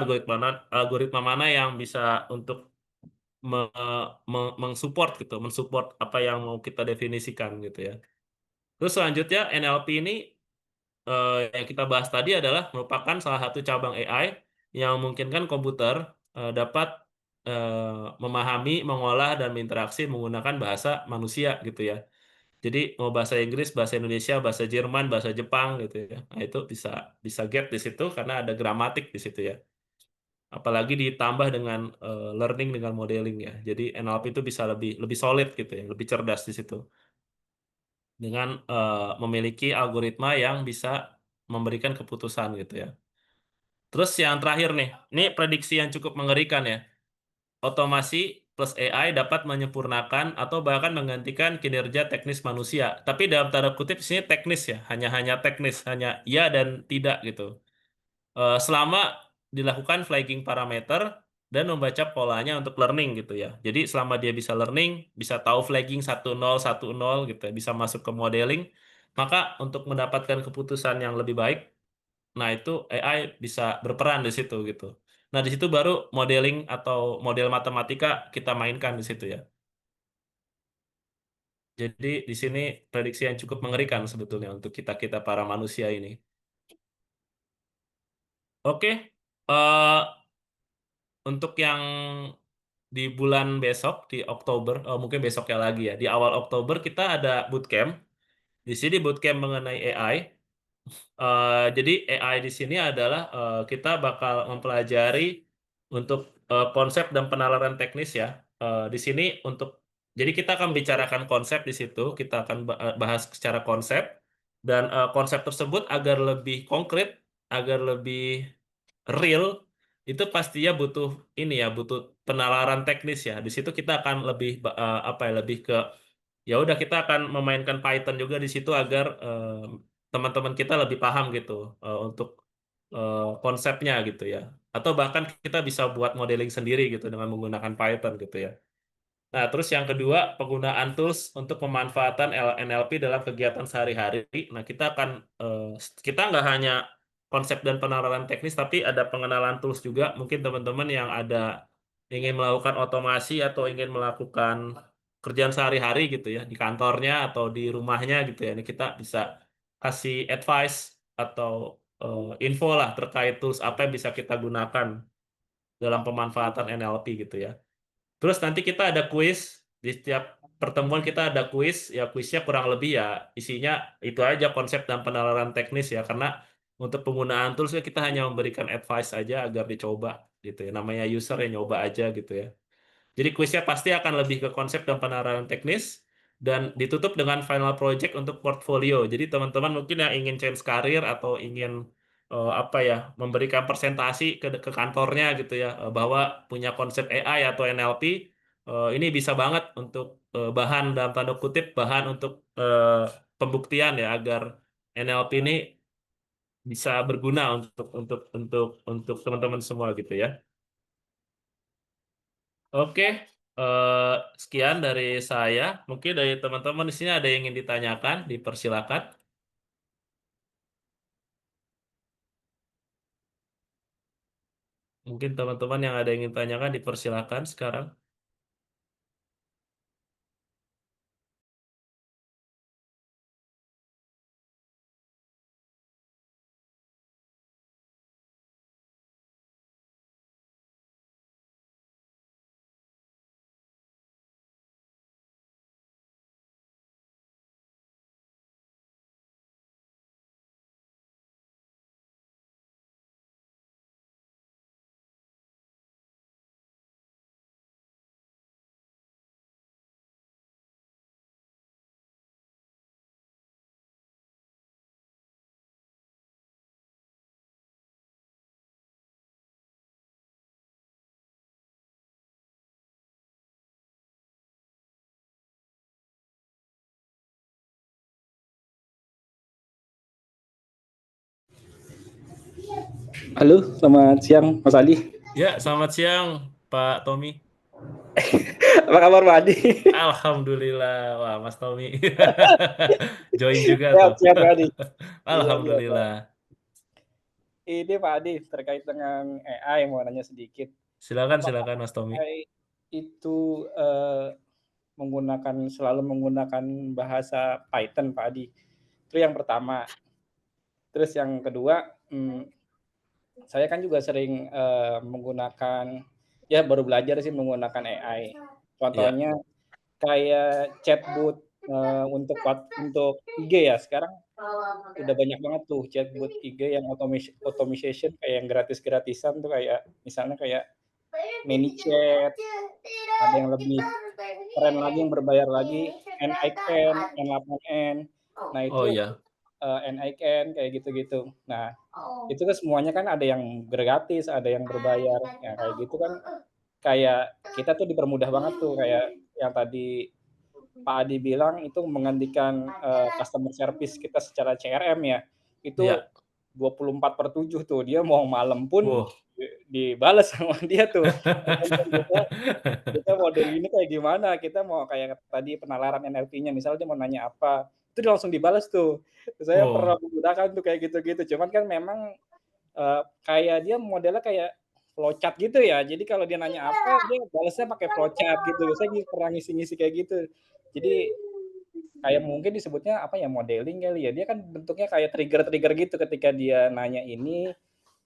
algoritma mana yang bisa untuk mensupport gitu, mensupport apa yang mau kita definisikan gitu ya. Terus selanjutnya NLP ini yang kita bahas tadi adalah merupakan salah satu cabang AI yang memungkinkan komputer dapat memahami, mengolah dan berinteraksi menggunakan bahasa manusia gitu ya. Jadi mau bahasa Inggris, bahasa Indonesia, bahasa Jerman, bahasa Jepang gitu ya. Nah, itu bisa bisa get di situ karena ada gramatik di situ ya. Apalagi ditambah dengan learning dengan modeling ya. Jadi NLP itu bisa lebih lebih solid gitu ya, lebih cerdas di situ dengan memiliki algoritma yang bisa memberikan keputusan gitu ya. Terus yang terakhir nih, ini prediksi yang cukup mengerikan ya. Otomasi plus AI dapat menyempurnakan atau bahkan menggantikan kinerja teknis manusia. Tapi dalam tanda kutip di sini teknis ya, hanya teknis, hanya iya dan tidak gitu. Selama dilakukan flagging parameter dan membaca polanya untuk learning gitu ya. Jadi selama dia bisa learning, bisa tahu flagging 10 10 gitu ya, bisa masuk ke modeling, maka untuk mendapatkan keputusan yang lebih baik, nah itu AI bisa berperan di situ gitu. Nah, di situ baru modeling atau model matematika kita mainkan di situ ya. Jadi di sini prediksi yang cukup mengerikan sebetulnya untuk kita-kita para manusia ini. Oke, untuk yang di bulan besok di Oktober, mungkin besoknya lagi ya. Di awal Oktober kita ada bootcamp. Di sini bootcamp mengenai AI. Jadi AI di sini adalah kita bakal mempelajari untuk konsep dan penalaran teknis ya. Di sini untuk jadi kita akan bicarakan konsep di situ. Kita akan bahas secara konsep dan konsep tersebut agar lebih konkret, agar lebih real itu pastinya butuh ini ya, butuh penalaran teknis ya. Di situ kita akan lebih apa ya, lebih ke ya udah kita akan memainkan Python juga di situ agar teman-teman kita lebih paham gitu untuk konsepnya gitu ya. Atau bahkan kita bisa buat modeling sendiri gitu dengan menggunakan Python gitu ya. Nah, terus yang kedua, penggunaan tools untuk pemanfaatan NLP dalam kegiatan sehari-hari. Nah, kita nggak hanya konsep dan penerapan teknis, tapi ada pengenalan tools juga. Mungkin teman-teman yang ingin melakukan otomasi atau ingin melakukan kerjaan sehari-hari gitu ya, di kantornya atau di rumahnya gitu ya. Ini kita bisa kasih advice atau info lah terkait tools apa yang bisa kita gunakan dalam pemanfaatan NLP gitu ya. Terus nanti kita ada kuis, di setiap pertemuan kita ada kuis, ya kuisnya kurang lebih ya isinya itu aja konsep dan penalaran teknis ya, karena untuk penggunaan tools ya kita hanya memberikan advice aja agar dicoba gitu ya, namanya user yang nyoba aja gitu ya. Jadi kuisnya pasti akan lebih ke konsep dan penerapan teknis dan ditutup dengan final project untuk portfolio. Jadi teman-teman mungkin yang ingin change karir atau ingin apa ya memberikan presentasi ke kantornya gitu ya bahwa punya konsep AI atau NLP ini bisa banget untuk bahan dalam tanda kutip bahan untuk pembuktian ya agar NLP ini bisa berguna untuk teman-teman semua gitu ya. Oke, eh, sekian dari saya. Mungkin dari teman-teman di sini ada yang ingin ditanyakan, dipersilakan. Mungkin teman-teman yang ada yang ingin tanyakan, dipersilakan sekarang. Halo, selamat siang Mas Adi. Ya, selamat siang Pak Tommy. Apa kabar Pak Adi? Alhamdulillah, wah Mas Tommy join juga tuh. Sehat-sehat Pak Adi. Iya, iya Pak. Alhamdulillah. Ini Pak Adi terkait dengan AI mau nanya sedikit. Silakan, Apakah silakan Mas Tommy. AI itu selalu menggunakan bahasa Python Pak Adi? Itu yang pertama. Terus yang kedua, saya kan juga sering menggunakan, ya baru belajar sih menggunakan AI. Ya. Contohnya kayak chatbot untuk IG ya. Sekarang udah banyak banget tuh chatbot IG yang automation kayak yang gratis-gratisan tuh kayak misalnya kayak ManyChat, ada yang lebih keren lagi yang berbayar lagi N8N, N8N. Nah Oh itu ya. N8N kayak gitu-gitu. Nah itu kan semuanya kan ada yang gratis, ada yang berbayar. Ya kayak gitu kan kayak kita tuh dipermudah banget tuh kayak yang tadi Pak Adi bilang itu menggantikan customer service kita secara CRM ya. Itu Ya. 24/7 tuh. Dia mau malam pun Wow. dibales sama dia tuh. Tergantung kita mau dari ini kayak gimana, kita mau kayak tadi penalaran NLP-nya, misalnya dia mau nanya apa, itu dia langsung dibales tuh. Saya pernah Wow. menggunakan tuh kayak gitu-gitu. Cuman kan memang kayak dia modelnya kayak flowchart gitu ya. Jadi kalau dia nanya apa, dia balesnya pakai flowchart gitu. Saya pernah ngisi-ngisi kayak gitu. Jadi kayak mungkin disebutnya apa ya modeling kali ya. Dia kan bentuknya kayak trigger-trigger gitu ketika dia nanya ini,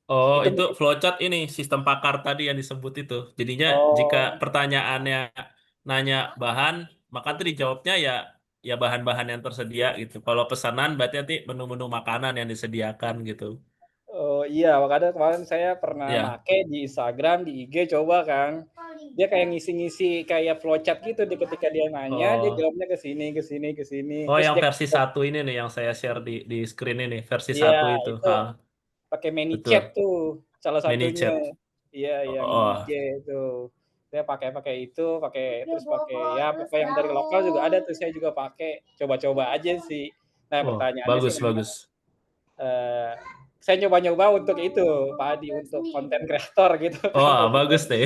Oh, itu itu mungkin flowchart ini sistem pakar tadi yang disebut itu. Jadinya jika oh pertanyaannya nanya bahan, maka nanti dijawabnya ya bahan-bahan yang tersedia gitu. Kalau pesanan berarti nanti menu-menu makanan yang disediakan gitu. oh iya, makanya kemarin saya pernah Ya. make di Instagram, di IG coba kan. Dia kayak ngisi-ngisi kayak flowchart gitu di ketika dia nanya, dia Oh. jawabnya ke sini, ke sini, ke sini. Oh, Terus yang dia versi satu ini nih yang saya share di screen ini, versi iya, satu itu. itu Ha, pakai ManyChat betul. tuh salah Mini satunya. chat. Iya, yang di Oh. IG itu. Saya pakai pakai itu, terus pakai ya pakai yang dari lokal juga ada tuh saya juga pakai. Coba-coba aja sih. Nah, Oh, pertanyaannya sih bagus memang bagus. eh, saya nyoba-nyoba untuk itu, Pak Adi, untuk konten kreator gitu kan, Wah, kebetulan. bagus deh.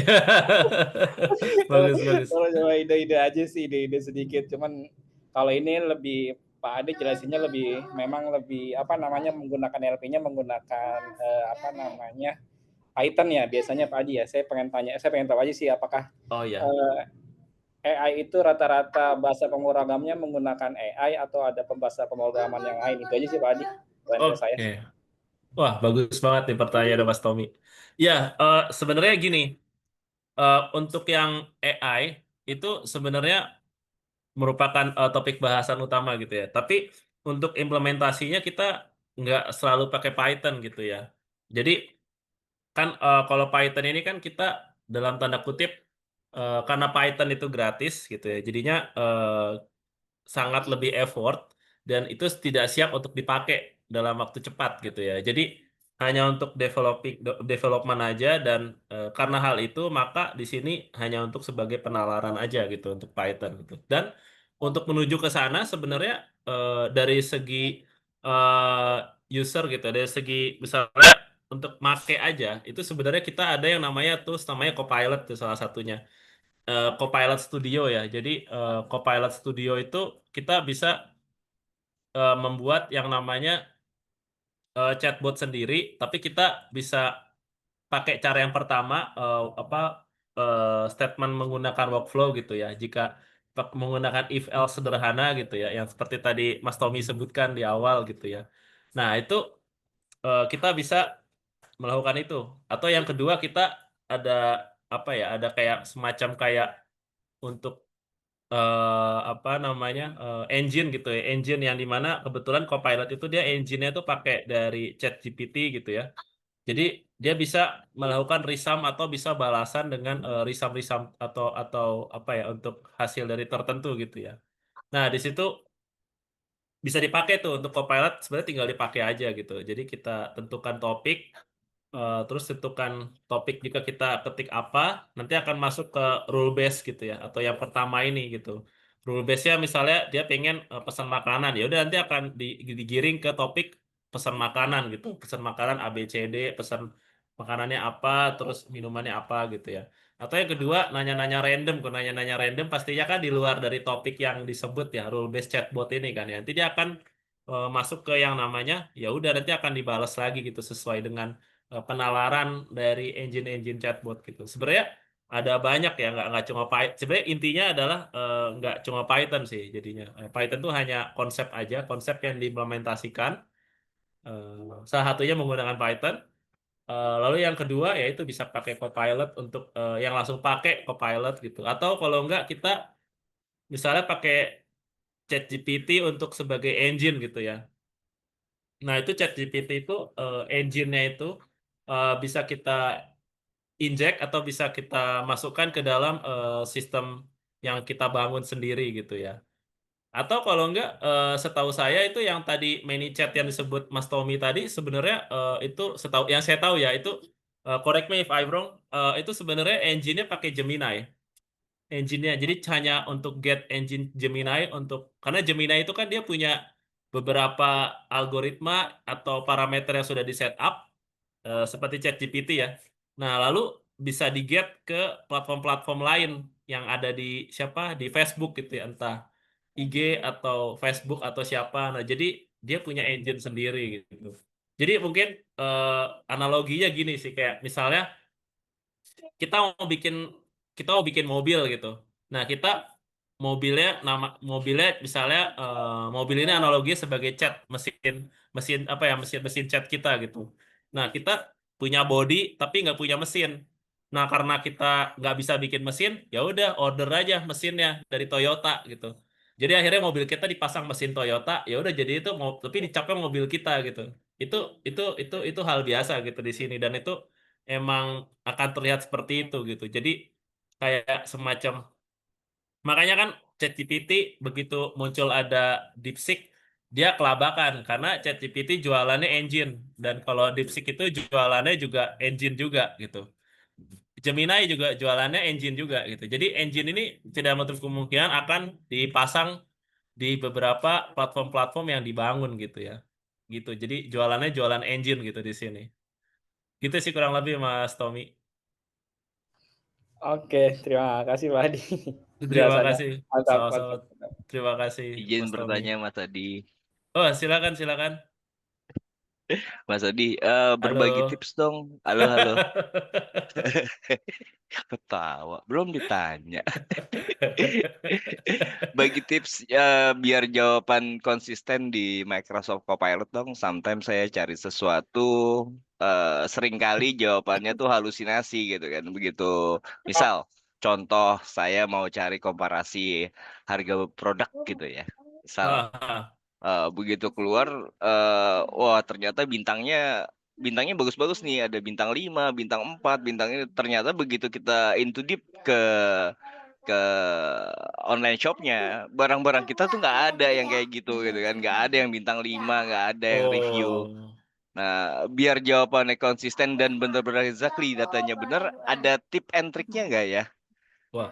Bagus, bagus. Kalau cuma ide-ide aja sih, ide-ide sedikit, cuman kalau ini lebih Pak Ade jelasinnya lebih memang lebih apa namanya menggunakan NLP-nya menggunakan apa namanya Python ya biasanya Pak Adi ya. Saya pengen tahu aja sih apakah Oh ya. eh, AI itu rata-rata bahasa pemrogramannya menggunakan AI atau ada bahasa pemrograman yang lain itu aja sih Pak Adi. Poin dari saya. Oke. Wah, bagus banget nih pertanyaan Mas Tommy. Ya, sebenarnya gini, untuk yang AI itu sebenarnya merupakan topik bahasan utama gitu ya. Tapi untuk implementasinya kita nggak selalu pakai Python gitu ya. Jadi kan kalau Python ini kan kita dalam tanda kutip karena Python itu gratis gitu ya. Jadinya sangat lebih effort dan itu tidak siap untuk dipakai dalam waktu cepat gitu ya. Jadi hanya untuk development aja dan karena hal itu maka di sini hanya untuk sebagai penalaran aja gitu untuk Python gitu. Dan untuk menuju ke sana sebenarnya dari segi user gitu, dari segi misalnya untuk make aja itu sebenarnya kita ada yang namanya tools namanya Copilot tuh salah satunya. Copilot Studio ya. Jadi Copilot Studio itu kita bisa membuat yang namanya chatbot sendiri, tapi kita bisa pakai cara yang pertama apa statement menggunakan workflow gitu ya. Jika menggunakan if else sederhana gitu ya, yang seperti tadi Mas Tommy sebutkan di awal gitu ya. Nah, itu kita bisa melakukan itu. Atau yang kedua kita ada apa ya? Ada kayak semacam kayak untuk apa namanya engine gitu ya, engine yang dimana kebetulan Copilot itu dia engine-nya tuh pakai dari ChatGPT gitu ya. Jadi dia bisa melakukan resum atau bisa balasan dengan resum-resum atau apa ya untuk hasil dari tertentu gitu ya. Nah di situ bisa dipakai tuh untuk Copilot sebenarnya tinggal dipakai aja gitu. Jadi kita tentukan topik, terus tentukan topik jika kita ketik apa, nanti akan masuk ke rule base gitu ya, atau yang pertama ini gitu. Rule base-nya misalnya dia pengen pesan makanan, ya udah nanti akan digiring ke topik pesan makanan gitu, pesan makanan A B C D, pesan makanannya apa, terus minumannya apa gitu ya. Atau yang kedua nanya-nanya random, kalau nanya-nanya random pastinya kan di luar dari topik yang disebut ya rule based chatbot ini kan ya. Nanti dia akan masuk ke yang namanya ya udah nanti akan dibalas lagi gitu sesuai dengan penalaran dari engine-engine chatbot gitu. Sebenarnya ada banyak ya, nggak cuma Python. Sebenarnya intinya adalah nggak cuma Python sih jadinya. Python tuh hanya konsep aja, konsep yang diimplementasikan. Salah satunya menggunakan Python. Lalu yang kedua yaitu bisa pakai Copilot untuk yang langsung pakai Copilot gitu. Atau kalau nggak kita misalnya pakai ChatGPT untuk sebagai engine gitu ya. Nah itu ChatGPT itu engine-nya itu bisa kita inject atau bisa kita masukkan ke dalam sistem yang kita bangun sendiri gitu ya. Atau kalau enggak, setahu saya itu yang tadi ManyChat yang disebut Mas Tommy tadi sebenarnya itu setahu yang saya tahu ya itu correct me if I'm wrong, itu sebenarnya engine-nya pakai Gemini. Engine-nya jadi hanya untuk get engine Gemini untuk karena Gemini itu kan dia punya beberapa algoritma atau parameter yang sudah di setup seperti ChatGPT ya. Nah, lalu bisa di-get ke platform-platform lain yang ada di siapa di Facebook gitu ya, entah IG atau Facebook atau siapa. Nah, jadi dia punya engine sendiri gitu. Jadi mungkin eh, analoginya gini sih kayak misalnya kita mau bikin kita mau bikin mobil gitu. Nah, kita mobilnya misalnya mobil ini analogi sebagai chat mesin mesin apa ya mesin mesin chat kita gitu. Nah, kita punya body tapi nggak punya mesin. Nah, karena kita nggak bisa bikin mesin, ya udah order aja mesinnya dari Toyota gitu. Jadi akhirnya mobil kita dipasang mesin Toyota, ya udah jadi itu mau tapi dicapnya mobil kita gitu. Itu itu hal biasa gitu di sini dan itu emang akan terlihat seperti itu gitu. Jadi kayak semacam makanya kan ChatGPT begitu muncul ada DeepSeek dia kelabakan karena ChatGPT jualannya engine dan kalau DeepSeek itu jualannya juga engine juga gitu. Gemini juga jualannya engine juga gitu. Jadi engine ini tidak menutup kemungkinan akan dipasang di beberapa platform-platform yang dibangun gitu ya. gitu. Jadi jualannya jualan engine gitu di sini. Gitu sih kurang lebih Mas Tommy. Oke, terima kasih Pak Adi. Terima Penjelasannya kasih. mantap, Sama-sama. mantap, mantap. Terima kasih Izin Mas Tommy. bertanya Mas Adi. Oh, silakan, silakan. Mas Adi, berbagi Halo. tips dong. Halo, halo. Ketawa, belum ditanya. Bagi tips biar jawaban konsisten di Microsoft Copilot dong. Sometimes saya cari sesuatu, seringkali jawabannya tuh halusinasi gitu kan. Begitu, misal, contoh saya mau cari komparasi harga produk gitu ya. Misal, Ah, begitu keluar, wah ternyata bintangnya bagus-bagus nih, ada bintang 5, bintang 4, bintang ini. Ternyata begitu kita into deep ke online shopnya, barang-barang kita tuh nggak ada yang kayak gitu gitu kan, nggak ada yang bintang 5, nggak ada yang review. oh, Nah, biar jawabannya konsisten dan benar-benar exactly datanya benar, ada tip and triknya nggak ya? wah.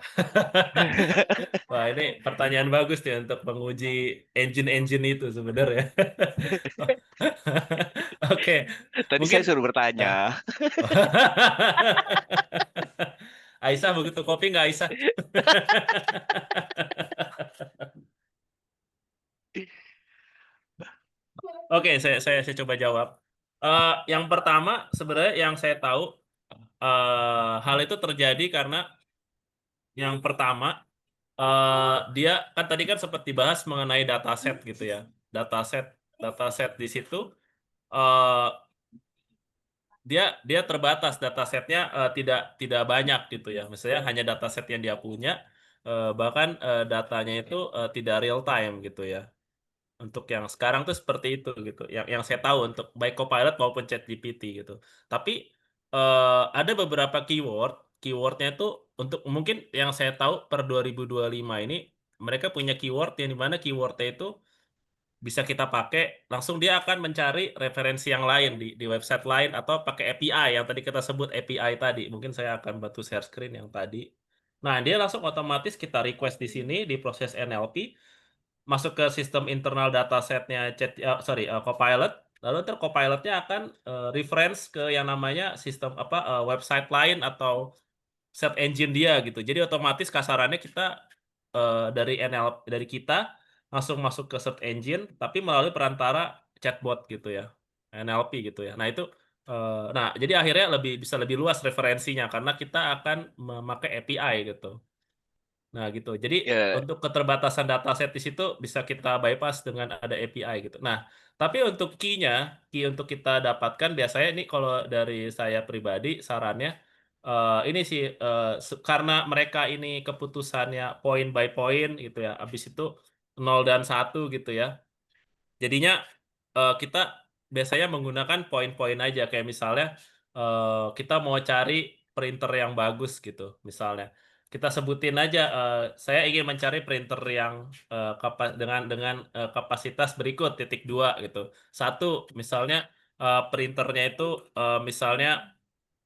Wah, ini pertanyaan bagus nih untuk menguji engine-engine itu sebenarnya. Oke, Tadi mungkin saya suruh ah. bertanya. Aisyah begitu kopi nggak Aisyah? Oke, saya coba jawab. Yang pertama sebenarnya yang saya tahu hal itu terjadi karena yang pertama dia kan tadi kan sempat dibahas mengenai dataset gitu ya. Dataset dataset di situ eh, dia dia terbatas datasetnya tidak tidak banyak gitu ya. Misalnya hanya dataset yang dia punya bahkan datanya itu tidak real time gitu ya. Untuk yang sekarang tuh seperti itu gitu. Yang saya tahu untuk baik Copilot maupun ChatGPT gitu. Tapi ada beberapa keywordnya itu untuk mungkin yang saya tahu per 2025 ini mereka punya keyword yang dimana keywordnya itu bisa kita pakai langsung dia akan mencari referensi yang lain di website lain atau pakai API yang tadi kita sebut API tadi. Mungkin saya akan bantu share screen yang tadi. Nah, dia langsung otomatis kita request di sini di proses NLP masuk ke sistem internal datasetnya Copilot, lalu ntar Copilotnya akan reference ke yang namanya sistem apa website lain atau search engine dia gitu. Jadi otomatis kasarannya kita dari dari kita langsung masuk ke search engine, tapi melalui perantara chatbot gitu ya, NLP gitu ya. Nah itu, nah jadi akhirnya bisa lebih luas referensinya karena kita akan memakai API gitu. Nah, gitu. Jadi Ya, untuk keterbatasan dataset di situ bisa kita bypass dengan ada API gitu. Nah, tapi untuk key untuk kita dapatkan biasanya ini kalau dari saya pribadi sarannya ini sih karena mereka ini keputusannya point by point gitu ya. Habis itu 0 dan 1 gitu ya. Jadinya kita biasanya menggunakan poin-poin aja kayak misalnya kita mau cari printer yang bagus gitu misalnya. Kita sebutin aja saya ingin mencari printer yang dengan kapasitas berikut titik dua gitu. Satu misalnya printernya itu misalnya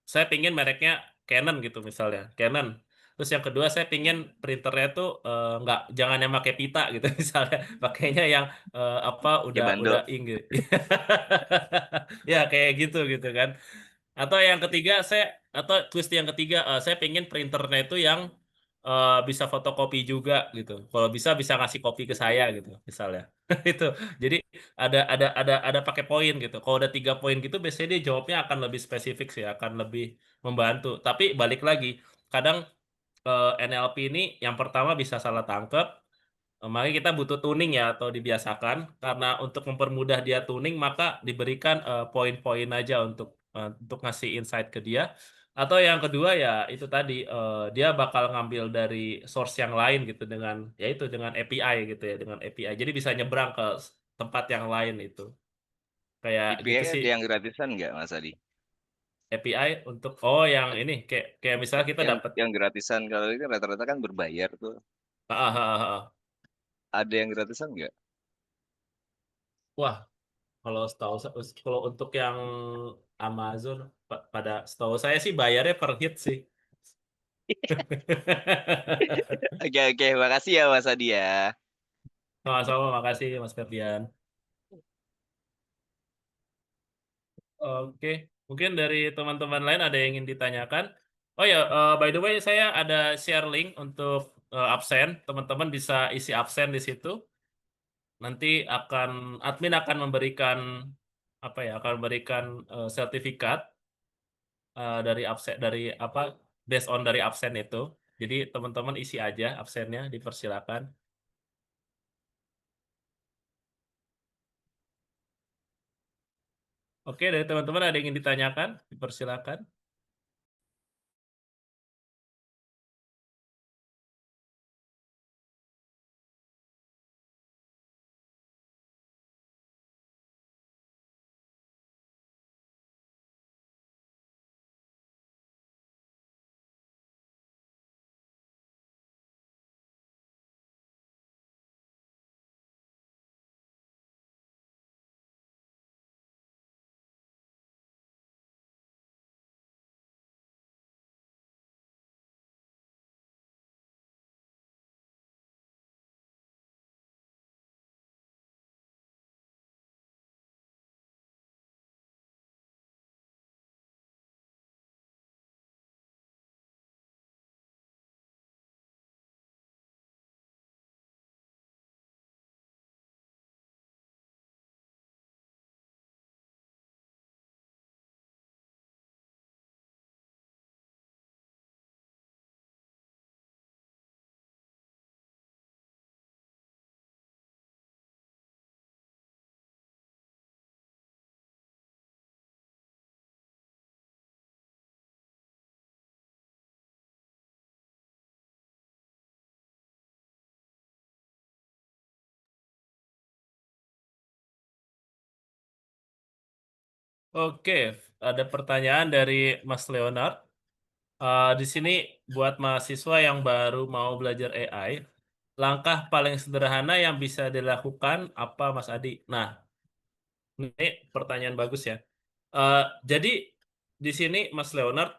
saya pingin mereknya Canon gitu misalnya Canon. Terus yang kedua saya pingin printernya tuh nggak jangan yang pakai pita gitu misalnya pakainya yang apa ya udah bandel. ink gitu. Ya kayak gitu gitu kan. Atau yang ketiga atau twist yang ketiga saya pengen printernya itu yang bisa fotokopi juga gitu. Kalau bisa bisa ngasih kopi ke saya gitu misalnya. Itu. Jadi ada pakai poin gitu. Kalau udah 3 poin gitu biasanya dia jawabnya akan lebih spesifik sih, akan lebih membantu. Tapi balik lagi, kadang NLP ini yang pertama bisa salah tangkap. Makanya kita butuh tuning ya atau dibiasakan karena untuk mempermudah dia tuning maka diberikan poin-poin aja untuk ngasih insight ke dia. Atau yang kedua ya itu tadi dia bakal ngambil dari source yang lain gitu dengan API gitu ya dengan API. Jadi bisa nyebrang ke tempat yang lain itu. Kayak gitu API sih ada yang gratisan nggak, Mas Adi? API untuk oh yang ini kayak kayak misalnya kita Yang dapat yang gratisan kalau ini kan rata-rata kan berbayar tuh. Ada yang gratisan nggak? wah kalau kalau untuk yang Amazon pada setahu saya sih bayarnya per hit sih. Oke, oke, makasih ya Mas Adi ya. Sama-sama, makasih Mas Ferdian. Oke, mungkin dari teman-teman lain ada yang ingin ditanyakan? Oh ya, by the way saya ada share link untuk, absen, teman-teman bisa isi absen di situ, nanti admin akan memberikan, apa ya, akan memberikan, sertifikat, dari based on dari absen itu. Jadi teman-teman isi aja absennya, dipersilakan. Oke, dari teman-teman ada yang ingin ditanyakan? Dipersilakan. Oke, ada pertanyaan dari Mas Leonard. Di sini buat mahasiswa yang baru mau belajar AI, langkah paling sederhana yang bisa dilakukan apa, Mas Adi? Nah, ini pertanyaan bagus ya. Jadi di sini Mas Leonard,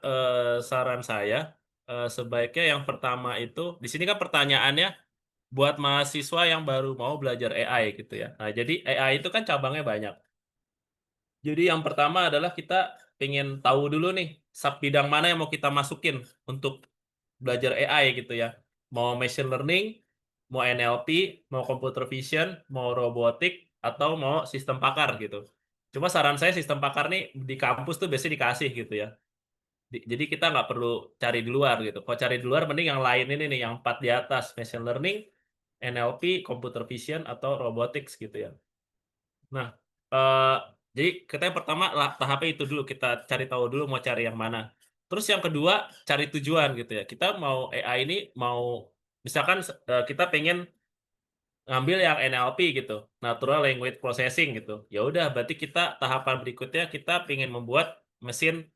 saran saya, sebaiknya yang pertama itu, di sini kan pertanyaannya buat mahasiswa yang baru mau belajar AI gitu ya. Nah, jadi AI itu kan cabangnya banyak. Jadi yang pertama adalah kita pengen tahu dulu nih, sub bidang mana yang mau kita masukin untuk belajar AI gitu ya. Mau machine learning, mau NLP, mau computer vision, mau robotik, atau mau sistem pakar gitu. Cuma saran saya sistem pakar nih di kampus tuh biasanya dikasih gitu ya. Jadi kita nggak perlu cari di luar gitu. Kalau cari di luar mending yang lain ini nih, yang 4 di atas, machine learning, NLP, computer vision, atau robotics gitu ya. Nah, eee, jadi kita yang pertama tahapnya itu dulu, kita cari tahu dulu mau cari yang mana. Terus yang kedua, cari tujuan gitu ya. Kita mau AI ini mau misalkan kita pengen ngambil yang NLP gitu, Natural Language Processing gitu. Ya udah berarti kita tahapan berikutnya kita pengen membuat mesin,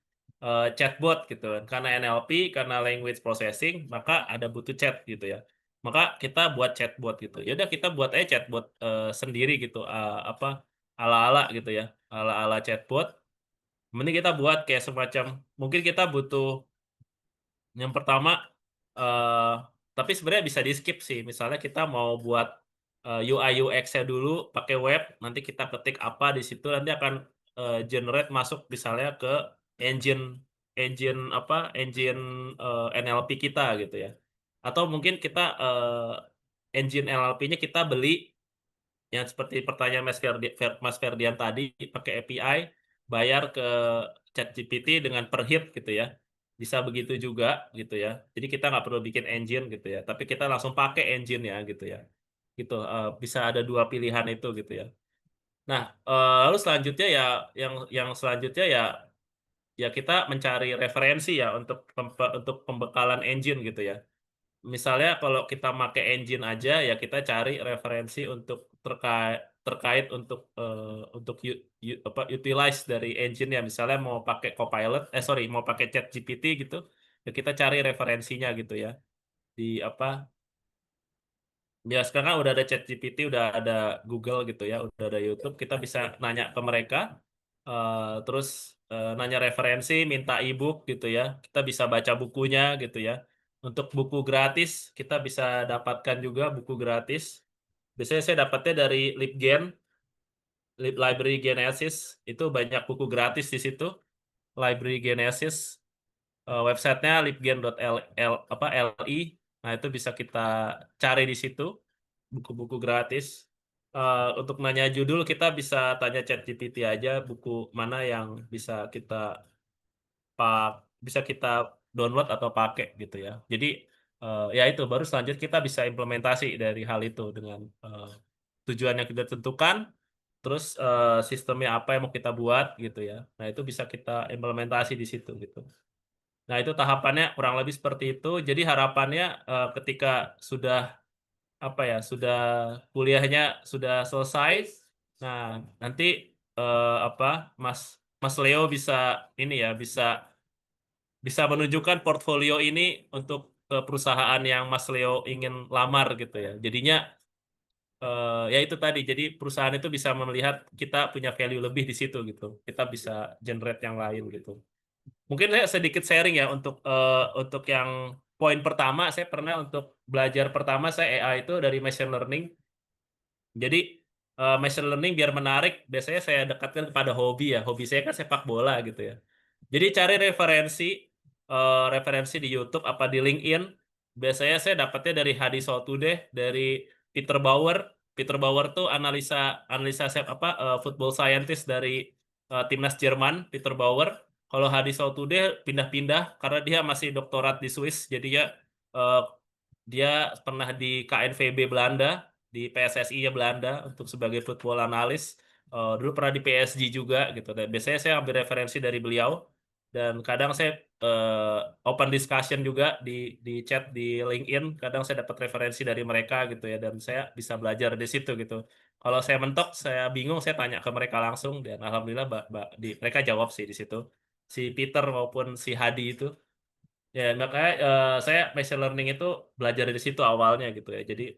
chatbot gitu kan. Karena NLP, karena language processing, maka ada butuh chat gitu ya. Maka kita buat chatbot gitu. Ya udah kita buat aja chatbot, sendiri gitu, ala-ala gitu ya, ala-ala chatbot. Mending kita buat kayak semacam mungkin kita butuh yang pertama, eee, tapi sebenarnya bisa di-skip sih. Misalnya kita mau buat, UI UX-nya dulu pakai web, nanti kita ketik apa di situ, nanti akan, generate masuk misalnya ke engine engine engine, NLP kita gitu ya. Atau mungkin kita, engine NLP-nya kita beli yang seperti pertanyaan Mas Ferdian tadi, pakai API, bayar ke ChatGPT dengan per hit gitu ya. Bisa begitu juga gitu ya. Jadi kita nggak perlu bikin engine gitu ya, tapi kita langsung pakai engine-nya gitu ya. Gitu, bisa ada 2 pilihan itu gitu ya. Nah, lalu selanjutnya ya yang selanjutnya ya kita mencari referensi ya untuk pembekalan engine gitu ya. Misalnya kalau kita pakai engine aja, ya kita cari referensi untuk terkait untuk utilize dari engine ya. Misalnya mau pakai Copilot, mau pakai ChatGPT gitu, ya kita cari referensinya gitu ya. Di ya sekarang kan udah ada ChatGPT, udah ada Google gitu ya, udah ada YouTube, kita bisa nanya ke mereka, terus nanya referensi, minta ebook gitu ya, kita bisa baca bukunya gitu ya. Untuk buku gratis, kita bisa dapatkan juga buku gratis. Biasanya saya dapatnya dari Libgen, Library Genesis itu banyak buku gratis di situ. Library Genesis, websitenya libgen.li. Nah, itu bisa kita cari di situ buku-buku gratis. Untuk nanya judul kita bisa tanya ChatGPT aja buku mana yang bisa kita download atau pakai gitu ya. Jadi ya itu baru selanjutnya kita bisa implementasi dari hal itu dengan tujuan yang kita tentukan, terus sistemnya apa yang mau kita buat gitu ya. Nah, itu bisa kita implementasi di situ gitu. Nah, itu tahapannya kurang lebih seperti itu. Jadi harapannya ketika sudah sudah kuliahnya sudah selesai, nah nanti Mas Mas Leo bisa ini ya bisa menunjukkan portfolio ini untuk perusahaan yang Mas Leo ingin lamar gitu ya. Jadinya ya itu tadi, jadi perusahaan itu bisa melihat kita punya value lebih di situ gitu. Kita bisa generate yang lain gitu. Mungkin saya sedikit sharing ya untuk yang poin pertama, saya pernah untuk belajar pertama saya AI itu dari machine learning. Jadi machine learning biar menarik, biasanya saya dekatkan kepada hobi ya. Hobi saya kan sepak bola gitu ya. Jadi cari referensi di YouTube apa di LinkedIn. Biasanya saya dapatnya dari Hadi Sotudeh, dari Peter Bauer. Peter Bauer tuh analisa analisa football scientist dari timnas Jerman, Peter Bauer. Kalau Hadi Sotudeh pindah-pindah karena dia masih doktorat di Swiss, jadi eh, dia pernah di KNVB Belanda, di PSSI-nya Belanda untuk sebagai football analis. Dulu pernah di PSG juga gitu. Dan biasanya saya ambil referensi dari beliau dan kadang saya open discussion juga di chat di LinkedIn. Kadang saya dapat referensi dari mereka gitu ya dan saya bisa belajar di situ gitu. Kalau saya mentok, saya bingung, saya tanya ke mereka langsung dan alhamdulillah mereka jawab sih di situ. Si Peter maupun si Hadi itu. Ya, makanya saya machine learning itu belajar dari situ awalnya gitu ya. Jadi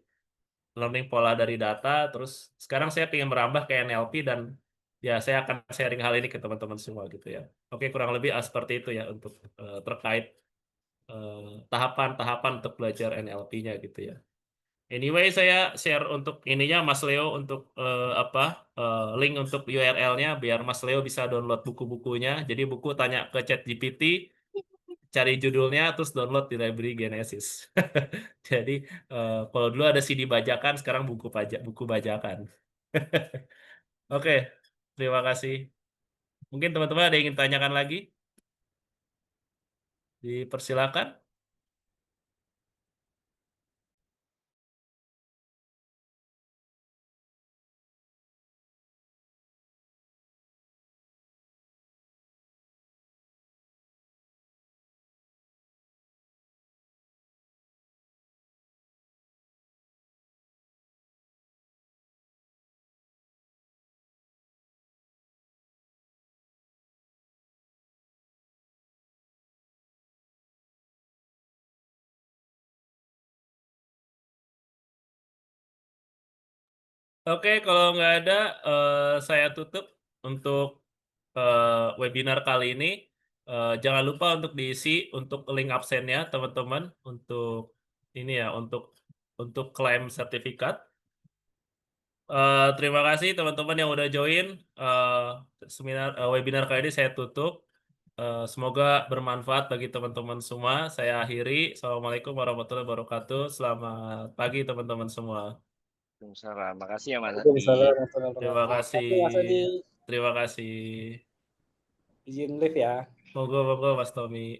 learning pola dari data, terus sekarang saya ingin merambah ke NLP dan ya saya akan sharing hal ini ke teman-teman semua gitu ya. Oke, kurang lebih seperti itu ya untuk terkait tahapan-tahapan untuk belajar NLP-nya gitu ya. Anyway, saya share untuk ininya Mas Leo untuk link untuk URL-nya biar Mas Leo bisa download buku-bukunya. Jadi buku tanya ke ChatGPT, cari judulnya terus download di library Genesis. Jadi kalau dulu ada CD bajakan, sekarang buku bajakan. Oke, terima kasih. Mungkin teman-teman ada yang ingin tanyakan lagi? Dipersilakan. Oke, kalau nggak ada, saya tutup untuk webinar kali ini. Jangan lupa untuk diisi untuk link absennya, teman-teman, untuk ini ya, untuk klaim sertifikat. Terima kasih teman-teman yang udah join. Webinar kali ini saya tutup. Semoga bermanfaat bagi teman-teman semua. Saya akhiri. Assalamualaikum warahmatullahi wabarakatuh. Selamat pagi teman-teman semua. Waalaikumsalam. Makasih ya Mas Adi. Waalaikumsalam warahmatullahi Terima wabarakatuh. kasih. Terima kasih Mas Adi. Terima kasih. Izin live ya. Moga-moga Mas Tommy.